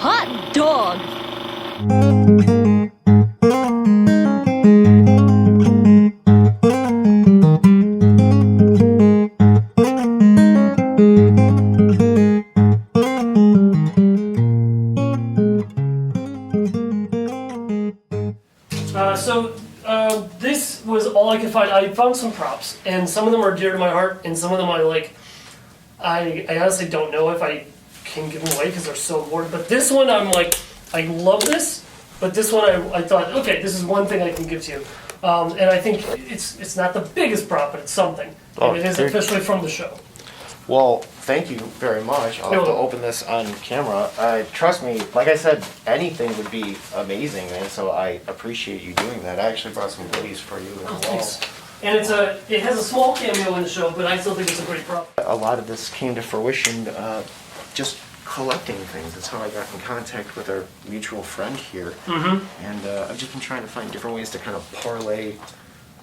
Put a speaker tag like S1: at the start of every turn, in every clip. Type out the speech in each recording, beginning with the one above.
S1: hot dog.
S2: This was all I could find. I found some props, and some of them are dear to my heart, and some of them I honestly don't know if I can give them away because they're so important. But this one, I'm like, I love this, but this one I thought, okay, this is one thing I can give to you. And I think it's not the biggest prop, but it's something.
S3: Oh,
S2: and it is officially from the show.
S3: Well, thank you very much. I'll have to open this on camera. Trust me, like I said, anything would be amazing, man. So I appreciate you doing that. I actually brought some goodies for you as well.
S2: Thanks. And it has a small cameo in the show, but I still think it's a great prop.
S3: A lot of this came to fruition just collecting things. That's how I got in contact with our mutual friend here. Mm-hmm. And I've just been trying to find different ways to kind of parlay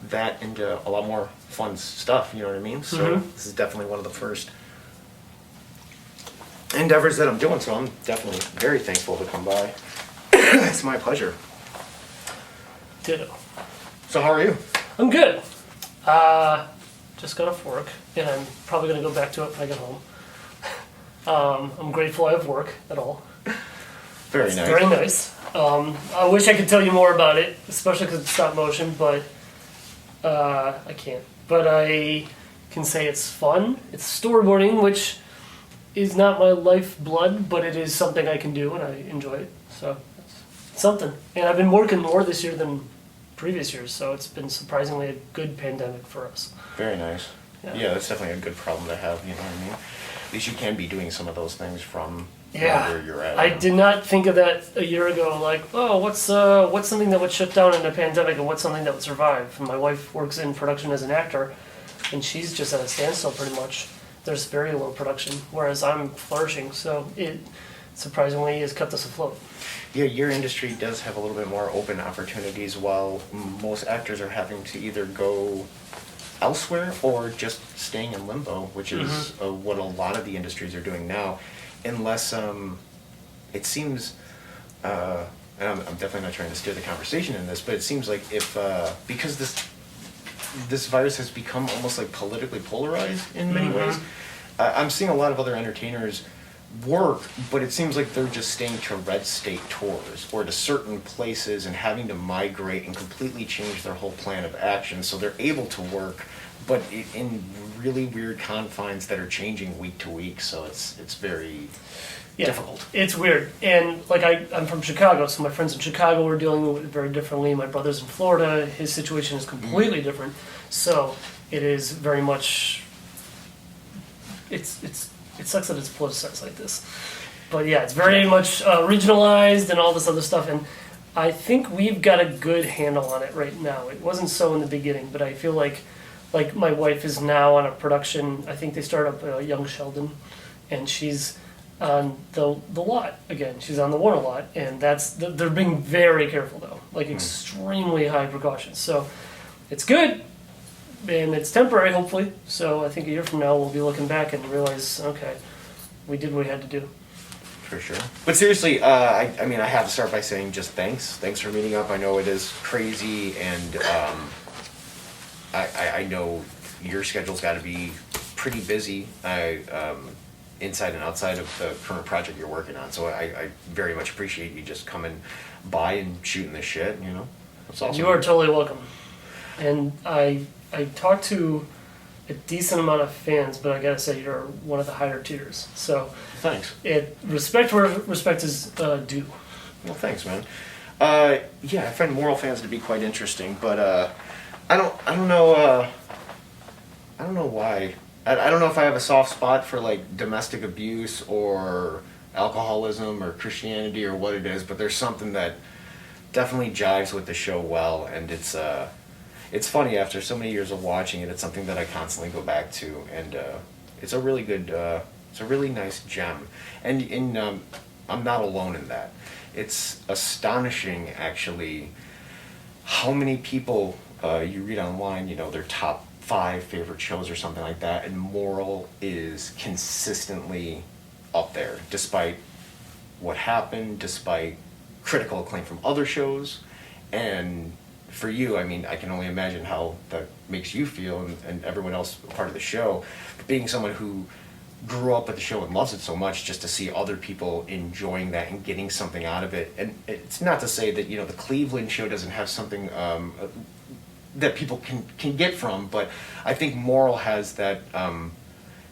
S3: that into a lot more fun stuff, you know what I mean? So this is definitely one of the first endeavors that I'm doing, so I'm definitely very thankful to come by. It's my pleasure.
S2: Ditto.
S3: So how are you?
S2: I'm good. Just got off work, and I'm probably going to go back to it when I get home. I'm grateful I have work at all.
S3: Very nice.
S2: Very nice. I wish I could tell you more about it, especially because it's stop motion, but I can't. But I can say it's fun. It's storyboarding, which is not my lifeblood, but it is something I can do, and I enjoy it. So it's something. And I've been working more this year than previous years, so it's been surprisingly a good pandemic for us.
S3: Very nice.
S2: Yeah.
S3: That's definitely a good problem to have, you know what I mean? At least you can be doing some of those things from where you're at.
S2: I did not think of that a year ago, like, oh, what's something that would shut down in a pandemic and what's something that would survive? And my wife works in production as an actor, and she's just at a standstill pretty much. There's very low production, whereas I'm flourishing, so it surprisingly has kept us afloat.
S3: Yeah, your industry does have a little bit more open opportunities, while most actors are having to either go elsewhere or just staying in limbo, which is what a lot of the industries are doing now, unless it seems, and I'm definitely not trying to steer the conversation in this, but it seems like if, because this virus has become almost like politically polarized in many ways, I'm seeing a lot of other entertainers work, but it seems like they're just staying to red state tours or to certain places and having to migrate and completely change their whole plan of action, so they're able to work, but in really weird confines that are changing week to week, so it's very difficult.
S2: It's weird. And like I'm from Chicago, so my friends in Chicago are dealing with it very differently. My brother's in Florida, his situation is completely different. So it is very much, it sucks that it's politicized like this. But yeah, it's very much regionalized and all this other stuff, and I think we've got a good handle on it right now. It wasn't so in the beginning, but I feel like my wife is now on a production, I think they started up Young Sheldon, and she's on the lot again. She's on the Warner lot, and they're being very careful though, like extremely high precautions. So it's good, and it's temporary hopefully. So I think a year from now we'll be looking back and realize, okay, we did what we had to do.
S3: For sure. But seriously, I mean, I have to start by saying just thanks. Thanks for meeting up. I know it is crazy, and I know your schedule's got to be pretty busy. Inside and outside of the current project you're working on. So I very much appreciate you just coming by and shooting the shit, you know? That's awesome.
S2: You are totally welcome. And I talked to a decent amount of fans, but I gotta say you're one of the higher tiers. So
S3: thanks.
S2: Respect where respect is due.
S3: Well, thanks, man. Yeah, I find Morel fans to be quite interesting, but I don't know why. I don't know if I have a soft spot for like domestic abuse or alcoholism or Christianity or what it is, but there's something that definitely jives with the show well, and it's funny after so many years of watching it. It's something that I constantly go back to, and it's a really good, it's a really nice gem, and I'm not alone in that. It's astonishing actually how many people you read online, you know, their top 5 favorite shows or something like that, and Morel is consistently up there, despite what happened, despite critical acclaim from other shows. And for you, I mean, I can only imagine how that makes you feel and everyone else part of the show. But being someone who grew up with the show and loves it so much, just to see other people enjoying that and getting something out of it. And it's not to say that, you know, the Cleveland show doesn't have something that people can get from, but I think Moral has that,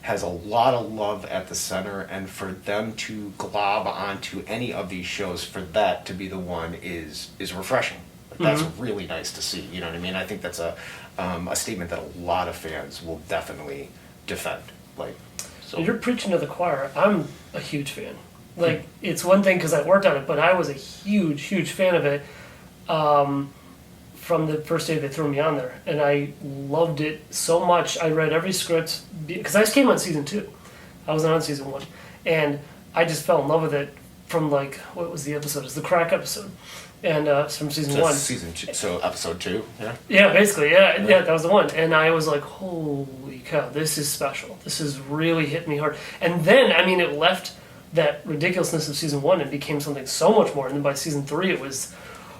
S3: has a lot of love at the center, and for them to glob onto any of these shows, for that to be the one is refreshing. That's really nice to see, you know what I mean? I think that's a statement that a lot of fans will definitely defend. Like, so.
S2: You're preaching to the choir. I'm a huge fan. Like, it's one thing because I worked on it, but I was a huge fan of it from the first day they threw me on there. And I loved it so much. I read every script, because I just came on season 2. I wasn't on season 1. And I just fell in love with it from, like, what was the episode? It was the crack episode. And from season 1.
S3: Season 2, so episode 2, yeah?
S2: Yeah, basically, yeah, that was the one. And I was like, holy cow, this is special. This has really hit me hard. And then, I mean, it left that ridiculousness of season 1 and became something so much more. And then by season 3, it was,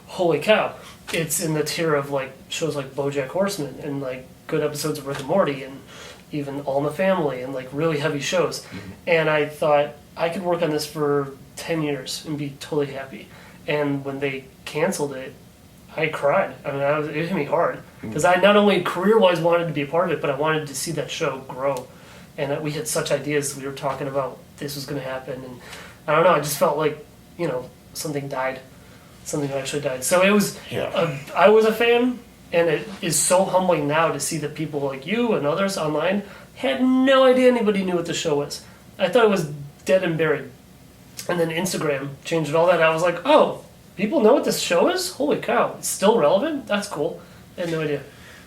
S2: holy cow. It's in the tier of, like, shows like BoJack Horseman and, like, good episodes of Rick and Morty and even All in the Family and, like, really heavy shows. And I thought I could work on this for 10 years and be totally happy. And when they canceled it, I cried. I mean, it hit me hard. Because I not only career-wise wanted to be a part of it, but I wanted to see that show grow. And we had such ideas. We were talking about this was going to happen. And I don't know, I just felt like, you know, something died. Something actually died. So it was, I was a fan, and it is so humbling now to see that people like you and others online had no idea anybody knew what the show was. I thought it was dead and buried. And then Instagram changed all that. I was like, oh, people know what this show is? Holy cow, it's still relevant? That's cool. I had no idea.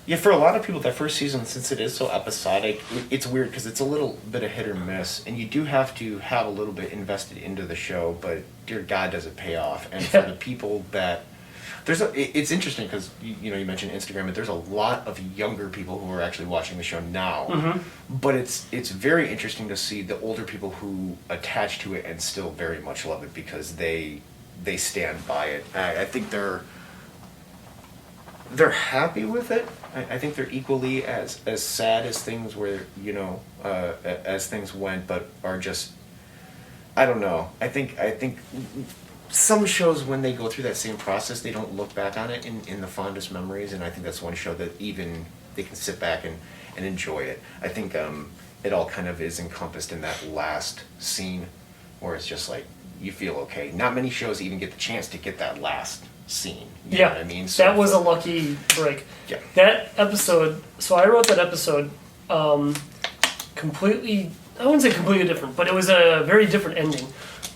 S3: Yeah, for a lot of people, that first season, since it is so episodic, it's weird because it's a little bit of hit or miss, and you do have to have a little bit invested into the show, but dear God, does it pay off. And for the people that... it's interesting because, you know, you mentioned Instagram, but there's a lot of younger people who are actually watching the show now. But it's very interesting to see the older people who attach to it and still very much love it because they stand by it. I think they're happy with it. I think they're equally as sad as things were, you know, as things went, but are just, I don't know. I think some shows, when they go through that same process, they don't look back on it in the fondest memories, and I think that's one show that even they can sit back and enjoy it. I think it all kind of is encompassed in that last scene where it's just like, you feel okay. Not many shows even get the chance to get that last scene. You know what I mean? So
S2: that was a lucky break.
S3: Yeah.
S2: That episode, so I wrote that episode completely, I wouldn't say completely different, but it was a very different ending.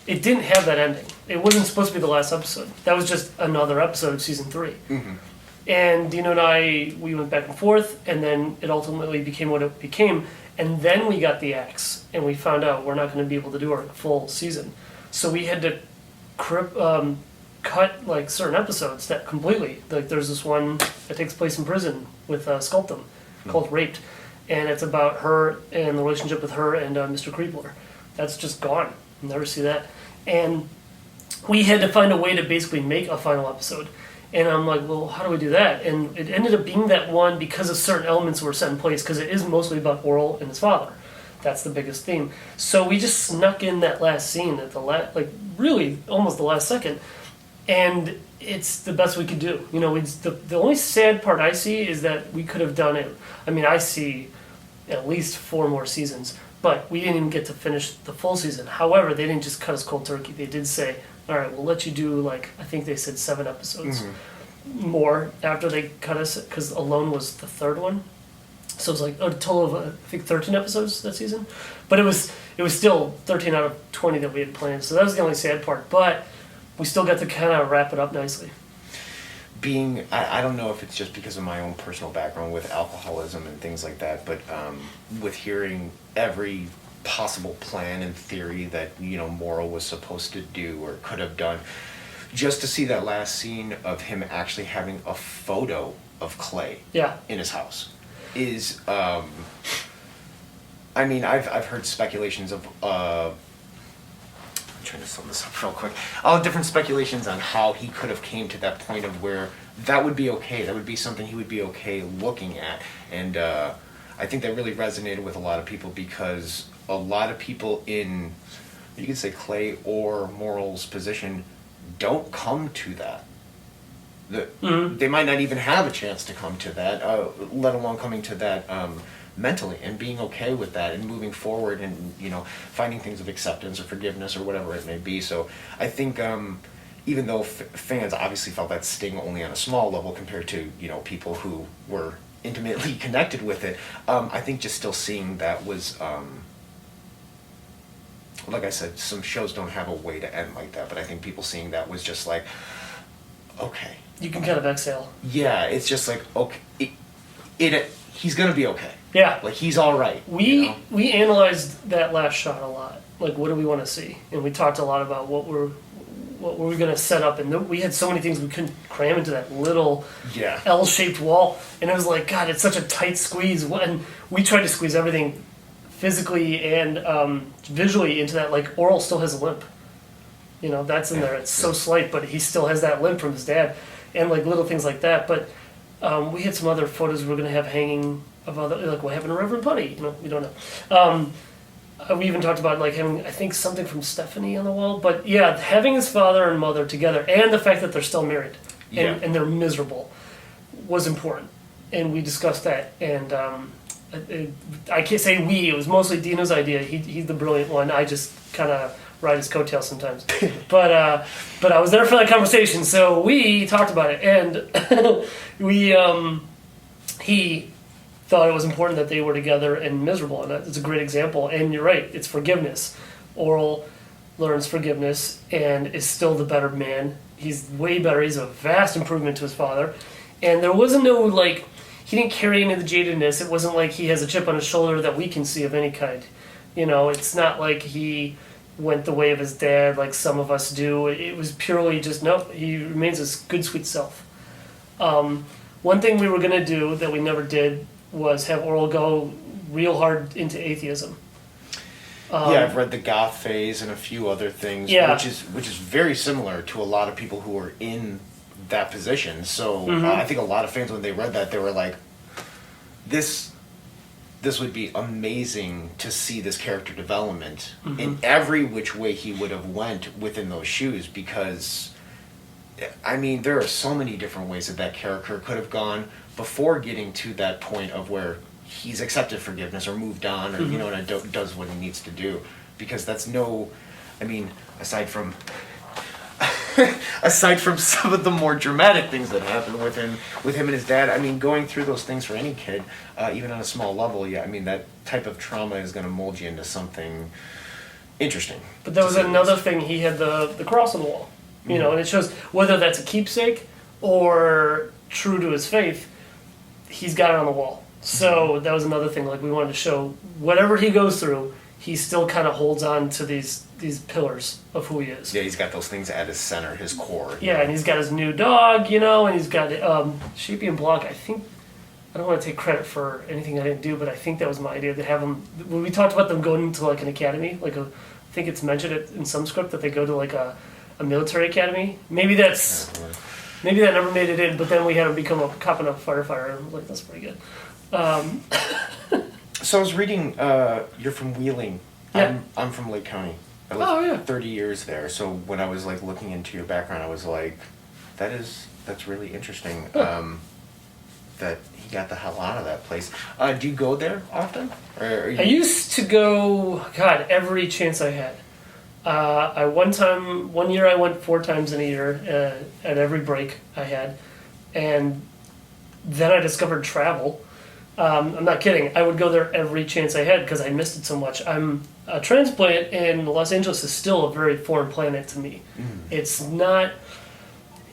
S2: It didn't have that ending. It wasn't supposed to be the last episode. That was just another episode of season 3. And Dino and I, we went back and forth, and then it ultimately became what it became. And then we got the axe, and we found out we're not going to be able to do our full season. So we had to cut like certain episodes that completely, like there's this one that takes place in prison with Sculptum called Raped, and it's about her and the relationship with her and Mr. Creepler. That's just gone. You'll never see that. And we had to find a way to basically make a final episode. And I'm like, well, how do we do that? And it ended up being that one because of certain elements were set in place, because it is mostly about Orel and his father. That's the biggest theme. So we just snuck in that last scene at the like really almost the last second. And it's the best we could do. You know, the only sad part I see is that we could have done it. I mean, I see at least 4 more seasons, but we didn't even get to finish the full season. However, they didn't just cut us cold turkey. They did say, all right, we'll let you do, like, I think they said 7 episodes more after they cut us, because Alone was the 3rd one. So it was like a total of, I think, 13 episodes that season. But it was still 13 out of 20 that we had planned. So that was the only sad part. But we still got to kind of wrap it up nicely.
S3: I don't know if it's just because of my own personal background with alcoholism and things like that, but with hearing every possible plan and theory that, you know, Moral was supposed to do or could have done, just to see that last scene of him actually having a photo of Clay in his house is, I mean, I've heard speculations of, I'm trying to sum this up real quick. All the different speculations on how he could have came to that point of where that would be okay. That would be something he would be okay looking at. And I think that really resonated with a lot of people because a lot of people in, you could say, Clay or Moral's position don't come to that. They might not even have a chance to come to that, let alone coming to that mentally and being okay with that and moving forward and, you know, finding things of acceptance or forgiveness or whatever it may be. So I think even though fans obviously felt that sting only on a small level compared to, you know, people who were intimately connected with it, I think just still seeing that was, like I said, some shows don't have a way to end like that, but I think people seeing that was just like, okay.
S2: You can kind of exhale.
S3: Yeah, it's just like, okay, he's gonna be okay.
S2: Yeah.
S3: Like, he's all right.
S2: We analyzed that last shot a lot. Like, what do we want to see? And we talked a lot about what were we going to set up. And we had so many things we couldn't cram into that little L-shaped wall. And it was like, God, it's such a tight squeeze. And we tried to squeeze everything physically and visually into that. Like, Orel still has a limp. You know, that's in there. It's so slight, but he still has that limp from his dad. And, like, little things like that. But we had some other photos we were going to have hanging of other, like, what happened to Reverend Putty? You know, we don't know. We even talked about, like, having, I think, something from Stephanie on the wall. But, yeah, having his father and mother together and the fact that they're still married and they're miserable was important. And we discussed that. And I can't say we. It was mostly Dino's idea. He's the brilliant one. I just kind of ride his coattails sometimes. But I was there for that conversation. So we talked about it. And he thought it was important that they were together and miserable, and that's a great example. And you're right, it's forgiveness. Orel learns forgiveness and is still the better man. He's way better. He's a vast improvement to his father. And there wasn't no, like, he didn't carry any of the jadedness. It wasn't like he has a chip on his shoulder that we can see of any kind. You know, it's not like he went the way of his dad like some of us do. It was purely just, nope, he remains his good, sweet self. One thing we were going to do that we never did was have Orel go real hard into atheism.
S3: I've read the Goth phase and a few other things, which is very similar to a lot of people who are in that position. So I think a lot of fans, when they read that, they were like, this would be amazing to see this character development in every which way he would have went within those shoes, because I mean, there are so many different ways that character could have gone before getting to that point of where he's accepted forgiveness or moved on or, you know, and does what he needs to do. Because that's I mean, aside from some of the more dramatic things that happen with him and his dad, I mean, going through those things for any kid, even on a small level, I mean, that type of trauma is going to mold you into something interesting.
S2: But there was another thing, he had the cross on the wall. You know, and it shows whether that's a keepsake or true to his faith, he's got it on the wall. So that was another thing, like, we wanted to show whatever he goes through, he still kind of holds on to these pillars of who he is.
S3: Yeah, he's got those things at his center, his core.
S2: Yeah, and he's got his new dog, you know, and he's got Sheepy and Block. I think, I don't want to take credit for anything I didn't do, but I think that was my idea to have them, when we talked about them going into, like, an academy, like, I think it's mentioned in some script that they go to, like, a military academy. Maybe that never made it in, but then we had him become a cop and a firefighter, and I was like, that's pretty good.
S3: So I was reading, you're from Wheeling.
S2: Yeah.
S3: I'm from Lake County. I lived 30 years there. So when I was, like, looking into your background, I was like, that's really interesting. That he got the hell out of that place. Do you go there often? I
S2: used to go, God, every chance I had. One year I went 4 times in a year, at every break I had. And then I discovered travel. I'm not kidding. I would go there every chance I had because I missed it so much. I'm a transplant, and Los Angeles is still a very foreign planet to me. It's not.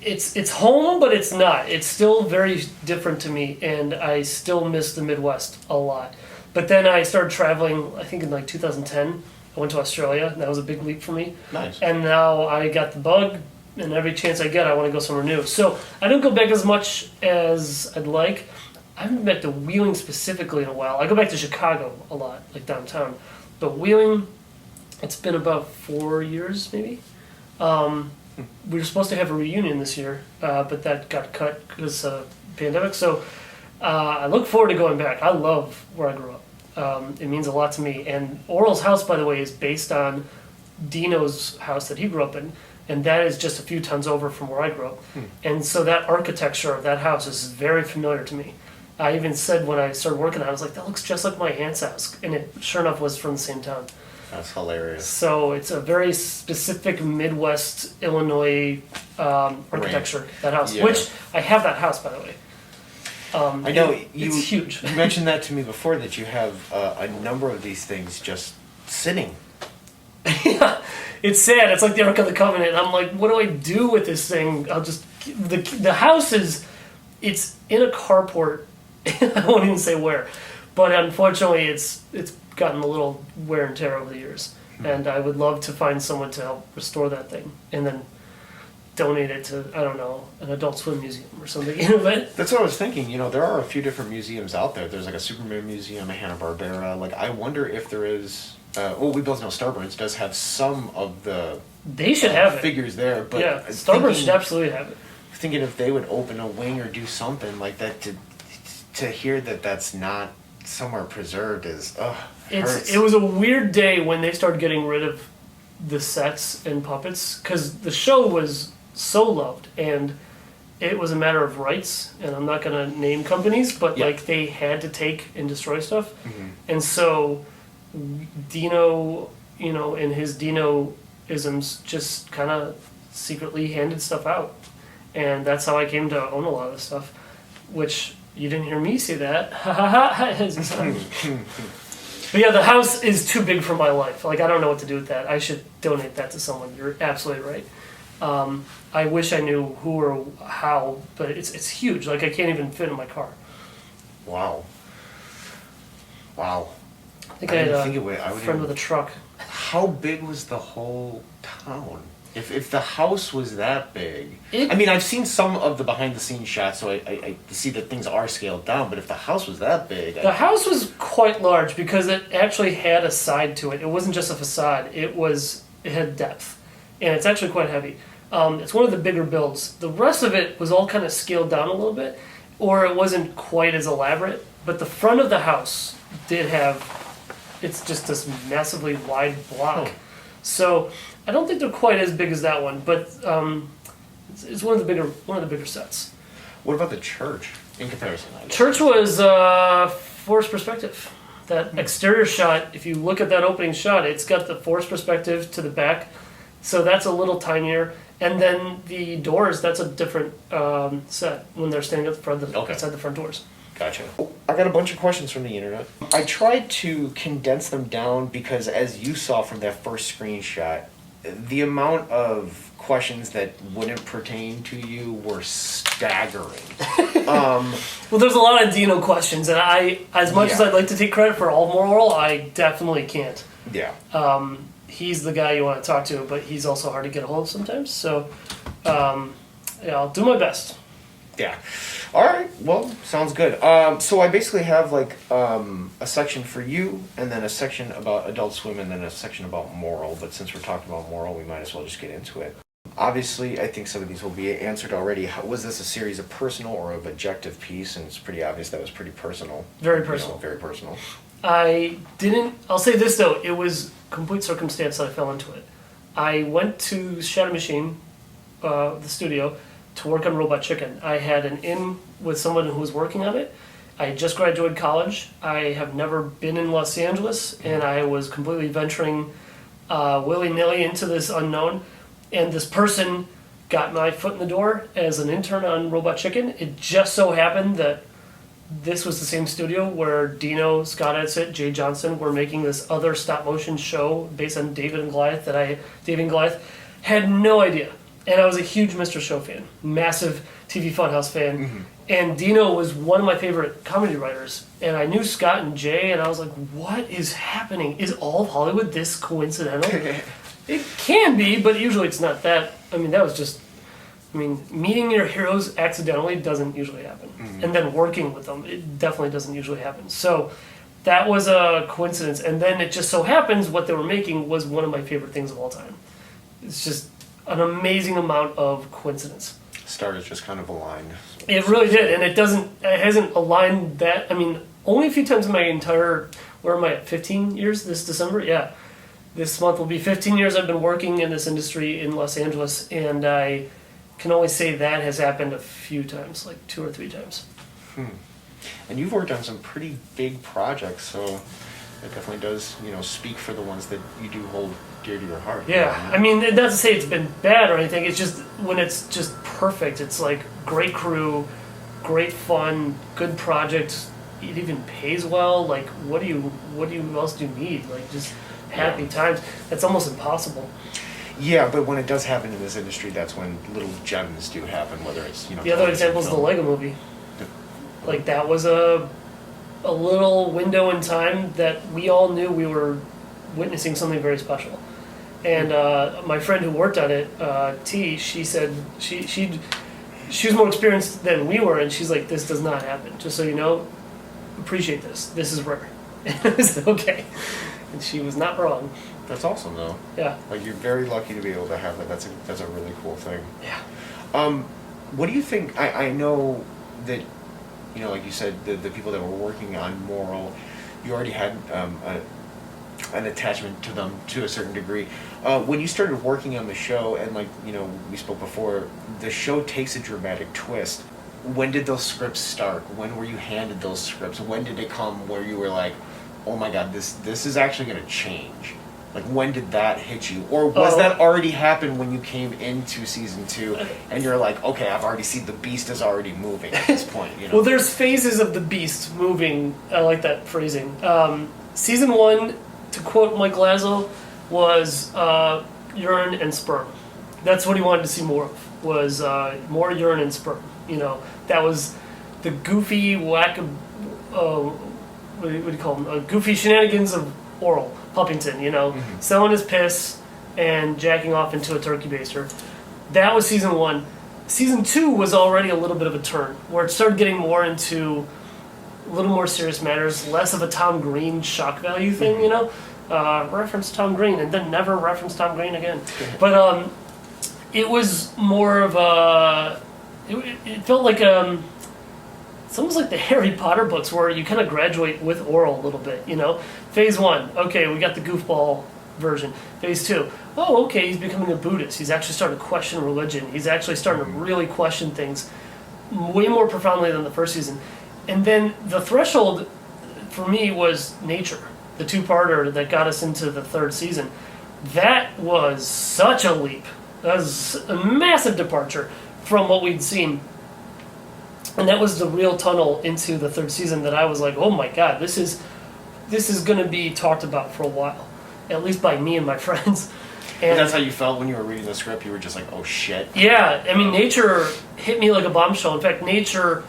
S2: It's home, but it's not. It's still very different to me, and I still miss the Midwest a lot. But then I started traveling, I think in like 2010. I went to Australia, and that was a big leap for me.
S3: Nice.
S2: And now I got the bug, and every chance I get, I want to go somewhere new. So I don't go back as much as I'd like. I haven't been back to Wheeling specifically in a while. I go back to Chicago a lot, like downtown. But Wheeling, It's been about 4 years, maybe. We were supposed to have a reunion this year, but that got cut because of pandemic. So I look forward to going back. I love where I grew up. It means a lot to me. And Orel's house, by the way, is based on Dino's house that he grew up in, and that is just a few tons over from where I grew up. And so that architecture of that house is very familiar to me. I even said when I started working on it, I was like, that looks just like my aunt's house. And it, sure enough, was from the same town.
S3: That's hilarious.
S2: So it's a very specific Midwest Illinois architecture, that house.
S3: Yeah.
S2: Which, I have that house, by the way.
S3: I know
S2: it's huge.
S3: You mentioned that to me before, that you have a number of these things just sitting.
S2: Yeah, it's sad. It's like the Ark of the Covenant. I'm like, what do I do with this thing? I'll just the house is, it's in a carport. I won't even say where, but unfortunately, it's gotten a little wear and tear over the years. And I would love to find someone to help restore that thing, and then donate it to, I don't know, an Adult Swim museum or something. You know, but
S3: That's what I was thinking. There are a few different museums out there. There's like a Superman museum, a Hanna-Barbera. Like, I wonder if there is. We both know Starburns does have some of the
S2: they should have it.
S3: figures there, but
S2: Yeah, Starburns should absolutely have it.
S3: Thinking if they would open a wing or do something like that, to hear that that's not somewhere preserved is hurts.
S2: It was a weird day when they started getting rid of the sets and puppets, because the show was so loved, and it was a matter of rights, and I'm not going to name companies, but
S3: Yeah.
S2: like they had to take and destroy stuff. And so Dino, in his Dino-isms, just kind of secretly handed stuff out. And that's how I came to own a lot of this stuff, which you didn't hear me say that. But yeah, the house is too big for my life. Like, I don't know what to do with that. I should donate that to someone. You're absolutely right. I wish I knew who or how, but it's huge. Like, I can't even fit in my car.
S3: Wow.
S2: I think I had
S3: didn't
S2: a
S3: think I would
S2: friend
S3: even-
S2: with a truck.
S3: How big was the whole town? If the house was that big,
S2: It-
S3: I mean, I've seen some of the behind the scenes shots, so I see that things are scaled down. But if the house was that big,
S2: The house was quite large because it actually had a side to it. It wasn't just a facade. It had depth, and it's actually quite heavy. It's one of the bigger builds. The rest of it was all kind of scaled down a little bit, or it wasn't quite as elaborate. But the front of the house did have, it's just this massively wide block. So I don't think they're quite as big as that one, but it's one of the bigger sets.
S3: what about the church in comparison? I guess?
S2: Church was forced perspective. That exterior shot, if you look at that opening shot, it's got the forced perspective to the back, so that's a little tinier. And then the doors, that's a different set when they're standing at the front, outside the front doors.
S3: Gotcha. I got a bunch of questions from the internet. I tried to condense them down because, as you saw from that first screenshot, the amount of questions that wouldn't pertain to you were staggering.
S2: Well, there's a lot of Dino questions, and as much as
S3: Yeah.
S2: I'd like to take credit for all Moral Orel, I definitely can't.
S3: Yeah.
S2: He's the guy you want to talk to, but he's also hard to get a hold of sometimes. So, yeah, I'll do my best.
S3: Yeah. All right. Well, sounds good. So I basically have like a section for you, and then a section about Adult Swim, and then a section about Moral. But since we're talking about Moral, we might as well just get into it. Obviously, I think some of these will be answered already. Was this a series of personal or of objective piece? And it's pretty obvious that was pretty personal.
S2: Very personal.
S3: Very personal.
S2: I'll say this though, it was complete circumstance that I fell into it. I went to Shadow Machine, the studio, to work on Robot Chicken. I had an in with someone who was working on it. I had just graduated college. I have never been in Los Angeles, and I was completely venturing willy-nilly into this unknown. And this person got my foot in the door as an intern on Robot Chicken. It just so happened that this was the same studio where Dino, Scott Edsett, Jay Johnson were making this other stop-motion show based on David and Goliath David and Goliath had no idea. And I was a huge Mr. Show fan, massive TV Funhouse fan.
S3: Mm-hmm.
S2: And Dino was one of my favorite comedy writers. And I knew Scott and Jay, and I was like, what is happening? Is all of Hollywood this coincidental? It can be, but usually it's not that. I mean, that was just... meeting your heroes accidentally doesn't usually happen. And then working with them, it definitely doesn't usually happen. So that was a coincidence. And then it just so happens what they were making was one of my favorite things of all time. It's just an amazing amount of coincidence.
S3: Stars just kind of aligned.
S2: It really did, and it hasn't aligned that. I mean, only a few times in my entire, where am I at, 15 years this December? Yeah. This month will be 15 years I've been working in this industry in Los Angeles, and I can only say that has happened a few times, like 2 or 3 times.
S3: And you've worked on some pretty big projects, so it definitely does, speak for the ones that you do hold dear to your heart.
S2: Yeah, I mean, not to say it's been bad or anything, it's just, when it's just perfect, it's like great crew, great fun, good project, it even pays well, like, what else do you need? Like, just happy times. That's almost impossible.
S3: Yeah, but when it does happen in this industry, that's when little gems do happen, whether it's,
S2: The other example is the Lego movie. Like, that was a little window in time that we all knew we were witnessing something very special. And my friend who worked on it, T, she said she was more experienced than we were, and she's like, this does not happen. Just so you know, appreciate this. This is rare. And I said, okay. And she was not wrong.
S3: That's awesome, though.
S2: Yeah.
S3: Like, you're very lucky to be able to have that. That's a really cool thing.
S2: Yeah.
S3: What do you think? I know that, like you said, the people that were working on Moral, you already had an attachment to them to a certain degree. When you started working on the show, and we spoke before, the show takes a dramatic twist. When did those scripts start? When were you handed those scripts? When did it come where you were like, oh my god, this is actually going to change? Like, when did that hit you? Or was that already happened when you came into season 2 and you're like, okay, I've already seen the beast is already moving at this point,
S2: Well, there's phases of the beast moving. I like that phrasing. Season 1, to quote Mike Lazo, was urine and sperm. That's what he wanted to see more of, was more urine and sperm. That was the goofy what do you call them? Goofy shenanigans of Orel, Puppington, selling his piss and jacking off into a turkey baster. That was season 1. Season 2 was already a little bit of a turn, where it started getting more into a little more serious matters, less of a Tom Green shock value thing, reference Tom Green, and then never reference Tom Green again. But it was more of a... It felt like it's almost like the Harry Potter books, where you kind of graduate with Orel a little bit, Phase 1, okay, we got the goofball version. Phase 2, oh, okay, he's becoming a Buddhist. He's actually starting to question religion. He's actually starting to really question things way more profoundly than the first season. And then the threshold for me was Nature, the 2-parter that got us into the 3rd season. That was such a leap. That was a massive departure from what we'd seen. And that was the real tunnel into the 3rd season that I was like, oh my god, this is going to be talked about for a while, at least by me and my friends.
S3: And that's how you felt when you were reading the script? You were just like, oh shit.
S2: Yeah, I mean, Nature hit me like a bombshell. In fact, Nature,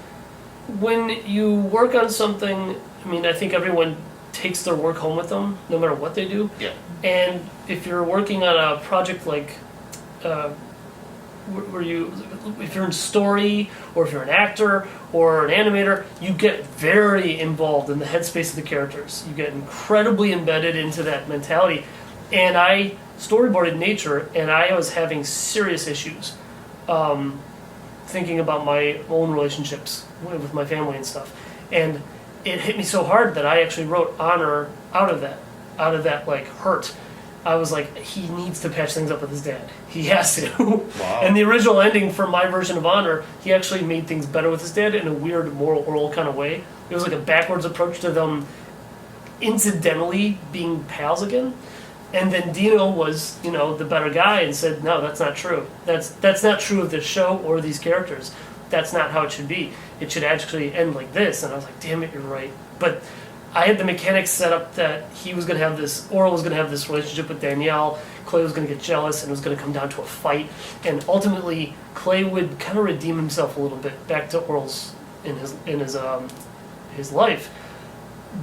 S2: when you work on something, I think everyone takes their work home with them, no matter what they do.
S3: Yeah.
S2: And if you're working on a project like... if you're in story, or if you're an actor or an animator, you get very involved in the headspace of the characters. You get incredibly embedded into that mentality. And I storyboarded Nature, and I was having serious issues thinking about my own relationships with my family and stuff. And it hit me so hard that I actually wrote Honor out of that like hurt. I was like, he needs to patch things up with his dad. He has to.
S3: Wow.
S2: And the original ending for my version of Honor, he actually made things better with his dad in a weird Moral Orel kind of way. It was like a backwards approach to them incidentally being pals again. And then Dino was, the better guy and said, no, that's not true. That's not true of this show or these characters. That's not how it should be. It should actually end like this. And I was like, damn it, you're right. But I had the mechanics set up that he was going to have this, Orel was going to have this relationship with Danielle, Clay was going to get jealous, and it was going to come down to a fight, and ultimately Clay would kind of redeem himself a little bit back to Orel's in his life,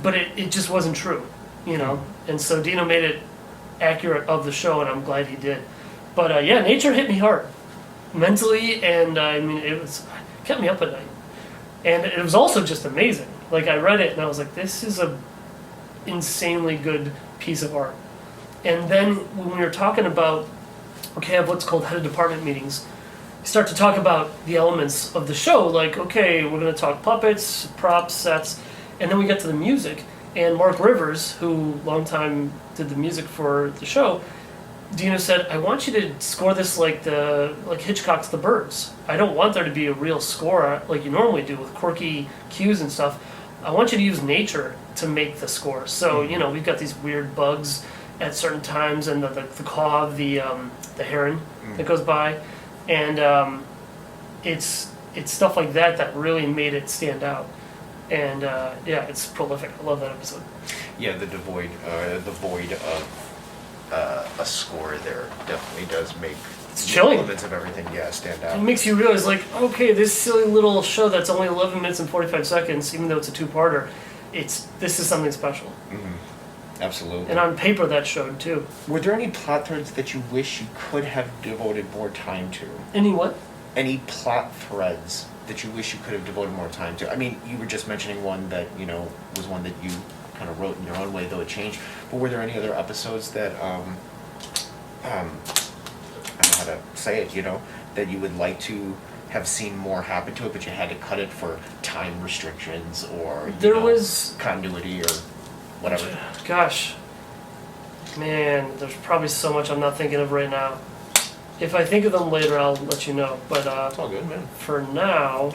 S2: but it just wasn't true, and so Dino made it accurate of the show, and I'm glad he did. But Nature hit me hard, mentally, and it kept me up at night, and it was also just amazing. Like, I read it and I was like, this is a insanely good piece of art. And then when we were talking about, okay, I have what's called head of department meetings, you start to talk about the elements of the show, like, okay, we're going to talk puppets, props, sets, and then we get to the music. And Mark Rivers, who long time did the music for the show, Dino said, I want you to score this like Hitchcock's The Birds. I don't want there to be a real score like you normally do with quirky cues and stuff. I want you to use nature to make the score. So, you know, we've got these weird bugs at certain times, and the caw of the heron that goes by. And it's stuff like that that really made it stand out. And yeah, it's prolific. I love that episode.
S3: Yeah, the void of a score there definitely does make
S2: it's chilling.
S3: Elements of everything, stand out.
S2: It makes you realize, like, okay, this silly little show that's only 11 minutes and 45 seconds, even though it's a two-parter, this is something special.
S3: Mm-hmm. Absolutely.
S2: And on paper, that showed, too.
S3: Were there any plot threads that you wish you could have devoted more time to?
S2: Any what?
S3: Any plot threads that you wish you could have devoted more time to? I mean, you were just mentioning one that, you know, was one that you kind of wrote in your own way, though it changed. But were there any other episodes that, I don't know how to say it, you know, that you would like to have seen more happen to it, but you had to cut it for time restrictions or was continuity or whatever?
S2: Gosh, man, there's probably so much I'm not thinking of right now. If I think of them later, I'll let you know. But
S3: it's all good, man.
S2: For now,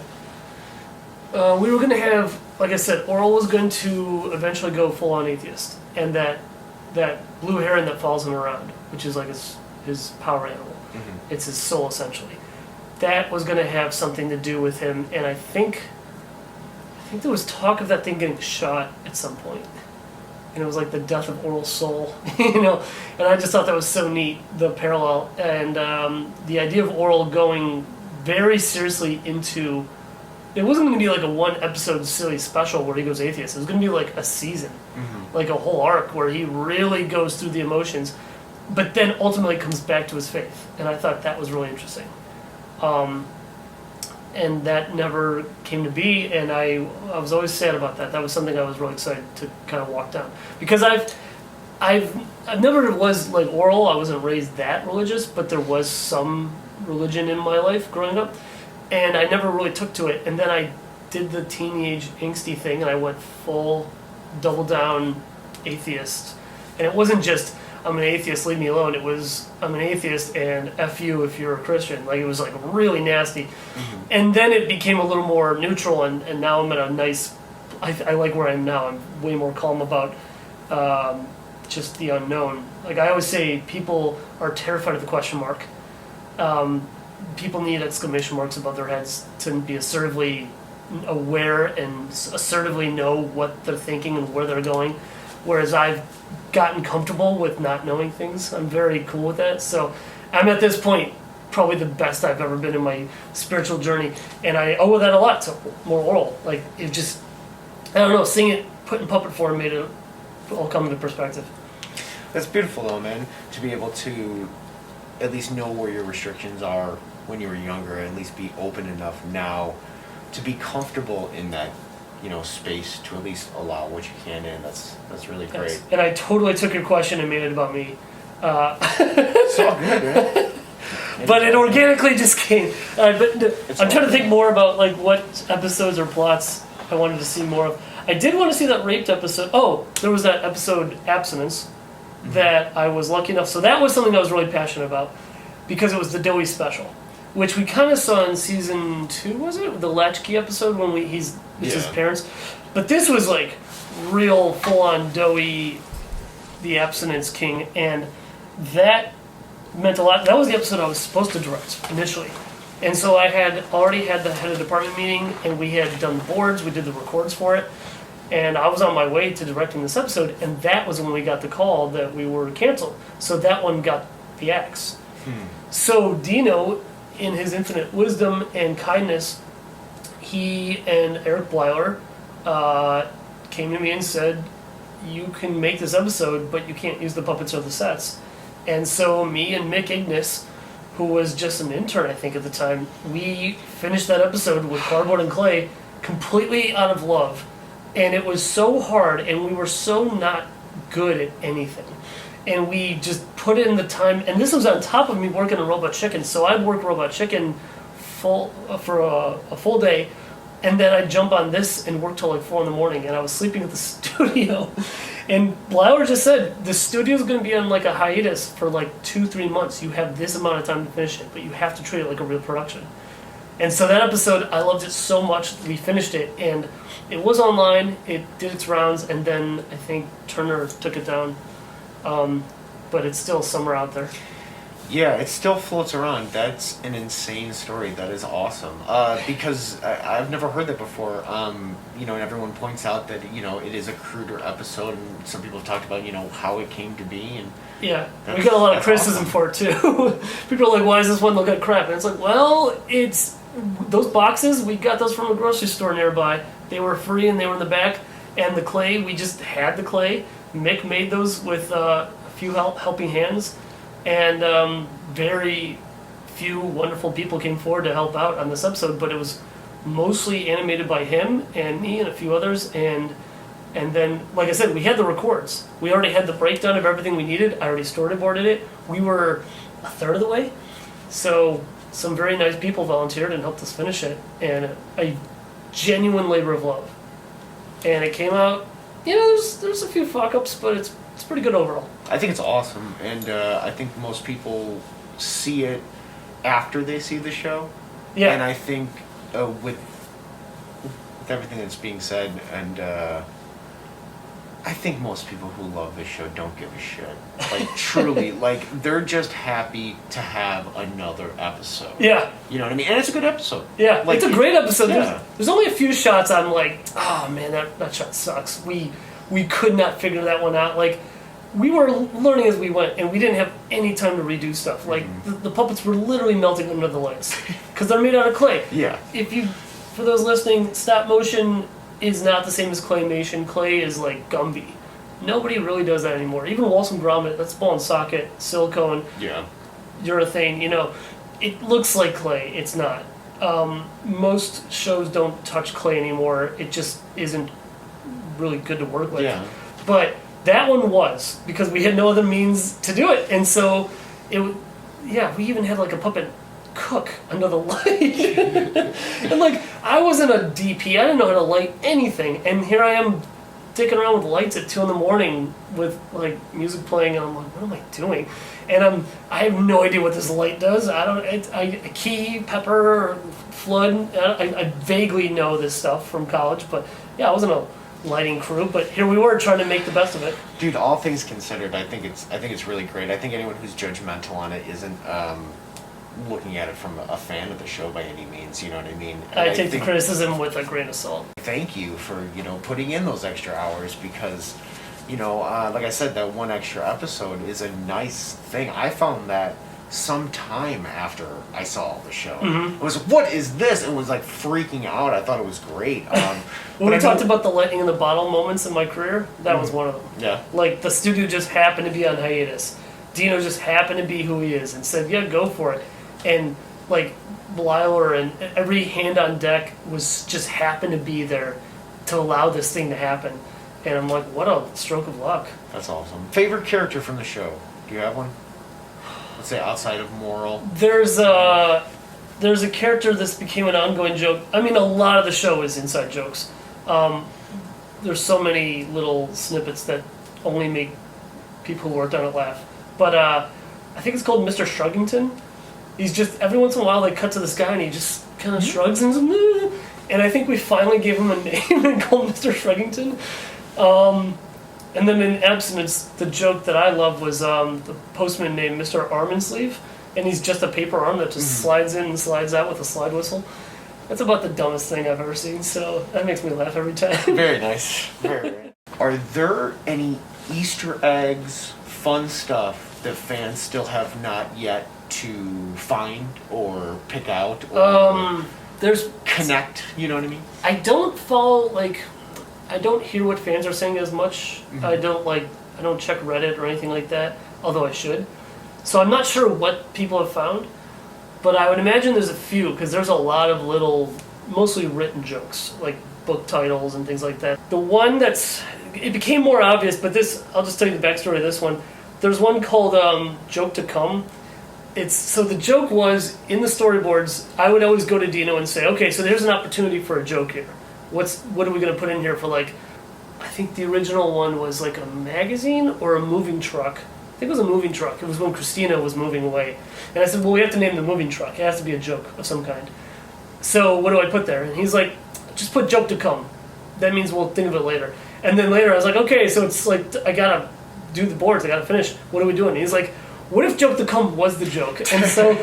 S2: we were going to have, like I said, Orel was going to eventually go full-on atheist, and that blue heron that follows him around, which is like his power animal. Mm-hmm. It's his soul, essentially. That was going to have something to do with him, and I think there was talk of that thing getting shot at some point. And it was like the death of Orel's soul, you know. And I just thought that was so neat, the parallel. And the idea of Orel going very seriously into... It wasn't going to be like a one-episode silly special where he goes atheist. It was going to be like a season, like a whole arc where he really goes through the emotions, but then ultimately comes back to his faith. And I thought that was really interesting. And that never came to be, and I was always sad about that. That was something I was really excited to kind of walk down. Because I've never was like Orel. I wasn't raised that religious, but there was some religion in my life growing up, and I never really took to it. And then I did the teenage angsty thing, and I went full double down atheist. And it wasn't just, I'm an atheist, leave me alone. It was, I'm an atheist and F you if you're a Christian. Like, it was like really nasty. Mm-hmm. And then it became a little more neutral, and now I'm at a nice, I like where I am now. I'm way more calm about just the unknown. Like I always say, people are terrified of the question mark. People need exclamation marks above their heads to be assertively aware and assertively know what they're thinking and where they're going. Whereas I've gotten comfortable with not knowing things. I'm very cool with that. So I'm at this point probably the best I've ever been in my spiritual journey. And I owe that a lot to Moral Orel. Like, it just, I don't know, seeing it put in puppet form made it all come into perspective.
S3: That's beautiful though, man, to be able to at least know where your restrictions are when you were younger, and at least be open enough now to be comfortable in that, you know, space to at least allow what you can in. That's really great. Yes.
S2: And I totally took your question and made it about me.
S3: It's all good, right?
S2: But it organically just came. But I'm trying to think more about like what episodes or plots I wanted to see more of. I did want to see that raped episode. Oh, there was that episode Abstinence that I was lucky enough. So that was something I was really passionate about because it was the Doughy special, which we kind of saw in season 2. Was it the Latchkey episode when it's his parents? But this was like real full-on Doughy, the Abstinence King, and that meant a lot. That was the episode I was supposed to direct initially. And so I had already had the head of department meeting, and we had done the boards, we did the records for it, and I was on my way to directing this episode, and that was when we got the call that we were canceled. So that one got the axe. So Dino, in his infinite wisdom and kindness, he and Eric Bleiler came to me and said, you can make this episode, but you can't use the puppets or the sets. And so me and Mick Ignis, who was just an intern, I think, at the time, we finished that episode with cardboard and clay, completely out of love. And it was so hard, and we were so not good at anything. And we just put in the time, and this was on top of me working on Robot Chicken, so I'd work Robot Chicken for a full day, and then I'd jump on this and work till like 4 in the morning, and I was sleeping at the studio. And Blauer just said, the studio's gonna be on like a hiatus for like 2-3 months. You have this amount of time to finish it, but you have to treat it like a real production. And so that episode, I loved it so much, we finished it, and it was online, it did its rounds, and then I think Turner took it down. But it's still somewhere out there.
S3: Yeah, it still floats around. That's an insane story. That is awesome. Because I've never heard that before. And everyone points out that, it is a cruder episode, and some people have talked about, how it came to be. And
S2: yeah, we got a lot of criticism for it, too. People are like, why does this one look like crap? And it's like, well, it's those boxes, we got those from a grocery store nearby. They were free, and they were in the back. And the clay, we just had the clay. Mick made those with a few helping hands, and very few wonderful people came forward to help out on this episode, but it was mostly animated by him and me and a few others, and then, like I said, we had the records. We already had the breakdown of everything we needed. I already storyboarded it. We were a third of the way, so some very nice people volunteered and helped us finish it, and a genuine labor of love. And it came out, there's a few fuck-ups, but it's pretty good overall.
S3: I think it's awesome, and I think most people see it after they see the show.
S2: Yeah.
S3: And I think with everything that's being said, and I think most people who love this show don't give a shit. Like, truly, like, they're just happy to have another episode.
S2: Yeah.
S3: You know what I mean? And it's a good episode.
S2: Yeah,
S3: like,
S2: it's a great episode.
S3: Yeah.
S2: There's only a few shots I'm like, oh man, that shot sucks. We could not figure that one out. Like, we were learning as we went, and we didn't have any time to redo stuff. Like, the puppets were literally melting under the lights because they're made out of clay.
S3: Yeah.
S2: For those listening, stop motion is not the same as claymation. Clay is like Gumby. Nobody really does that anymore. Even Walsum Grommet, that's ball and socket, silicone,
S3: Yeah.
S2: urethane, it looks like clay. It's not. Most shows don't touch clay anymore. It just isn't really good to work with.
S3: Yeah.
S2: But that one was, because we had no other means to do it. And so, we even had like a puppet cook under the light. And like, I wasn't a DP. I didn't know how to light anything. And here I am dicking around with lights at 2 in with like music playing, and I'm like, what am I doing? And I have no idea what this light does. I key, pepper, flood. I vaguely know this stuff from college, but yeah, I wasn't a lighting crew, but here we were trying to make the best of it.
S3: Dude, all things considered, I think it's really great. I think anyone who's judgmental on it isn't looking at it from a fan of the show by any means. You know what I mean? And
S2: I take the criticism with a grain of salt.
S3: Thank you for putting in those extra hours, because like I said, that one extra episode is a nice thing. I found that some time after I saw the show.
S2: Mm-hmm.
S3: It was, what is this? It was like freaking out. I thought it was great.
S2: When we talked about the lightning in the bottle moments in my career, that was one of them.
S3: Yeah.
S2: Like, the studio just happened to be on hiatus. Dino just happened to be who he is and said, yeah, go for it. And, like, Blyer and every hand on deck was just happened to be there to allow this thing to happen. And I'm like, what a stroke of luck.
S3: That's awesome. Favorite character from the show? Do you have one? Let's say outside of Moral.
S2: There's a character that's became an ongoing joke. I mean, a lot of the show is inside jokes. There's so many little snippets that only make people who worked on it laugh. But I think it's called Mr. Shruggington. He's just, every once in a while they cut to this guy and he just kind of shrugs and goes, and I think we finally gave him a name and called him Mr. Shruggington. And then in Abstinence, the joke that I love was the postman named Mr. Arm and Sleeve, and he's just a paper arm that just slides in and slides out with a slide whistle. That's about the dumbest thing I've ever seen, so that makes me laugh every time.
S3: Very nice. Very. Are there any Easter eggs, fun stuff that fans still have not yet to find or pick out or connect? You know what I mean?
S2: I don't follow, I don't hear what fans are saying as much. Mm-hmm. I don't check Reddit or anything like that, although I should. So I'm not sure what people have found, but I would imagine there's a few, because there's a lot of little, mostly written jokes, like book titles and things like that. The one it became more obvious, but I'll just tell you the backstory of this one. There's one called Joke to Come. So the joke was, in the storyboards, I would always go to Dino and say, okay, so there's an opportunity for a joke here. What are we going to put in here for, like, I think the original one was like a magazine or a moving truck. I think it was a moving truck. It was when Christina was moving away. And I said, well, we have to name the moving truck. It has to be a joke of some kind. So what do I put there? And he's like, just put Joke to Come. That means we'll think of it later. And then later I was like, okay, so it's like, I got to do the boards. I got to finish. What are we doing? And he's like, what if Joke to Come was the joke? And so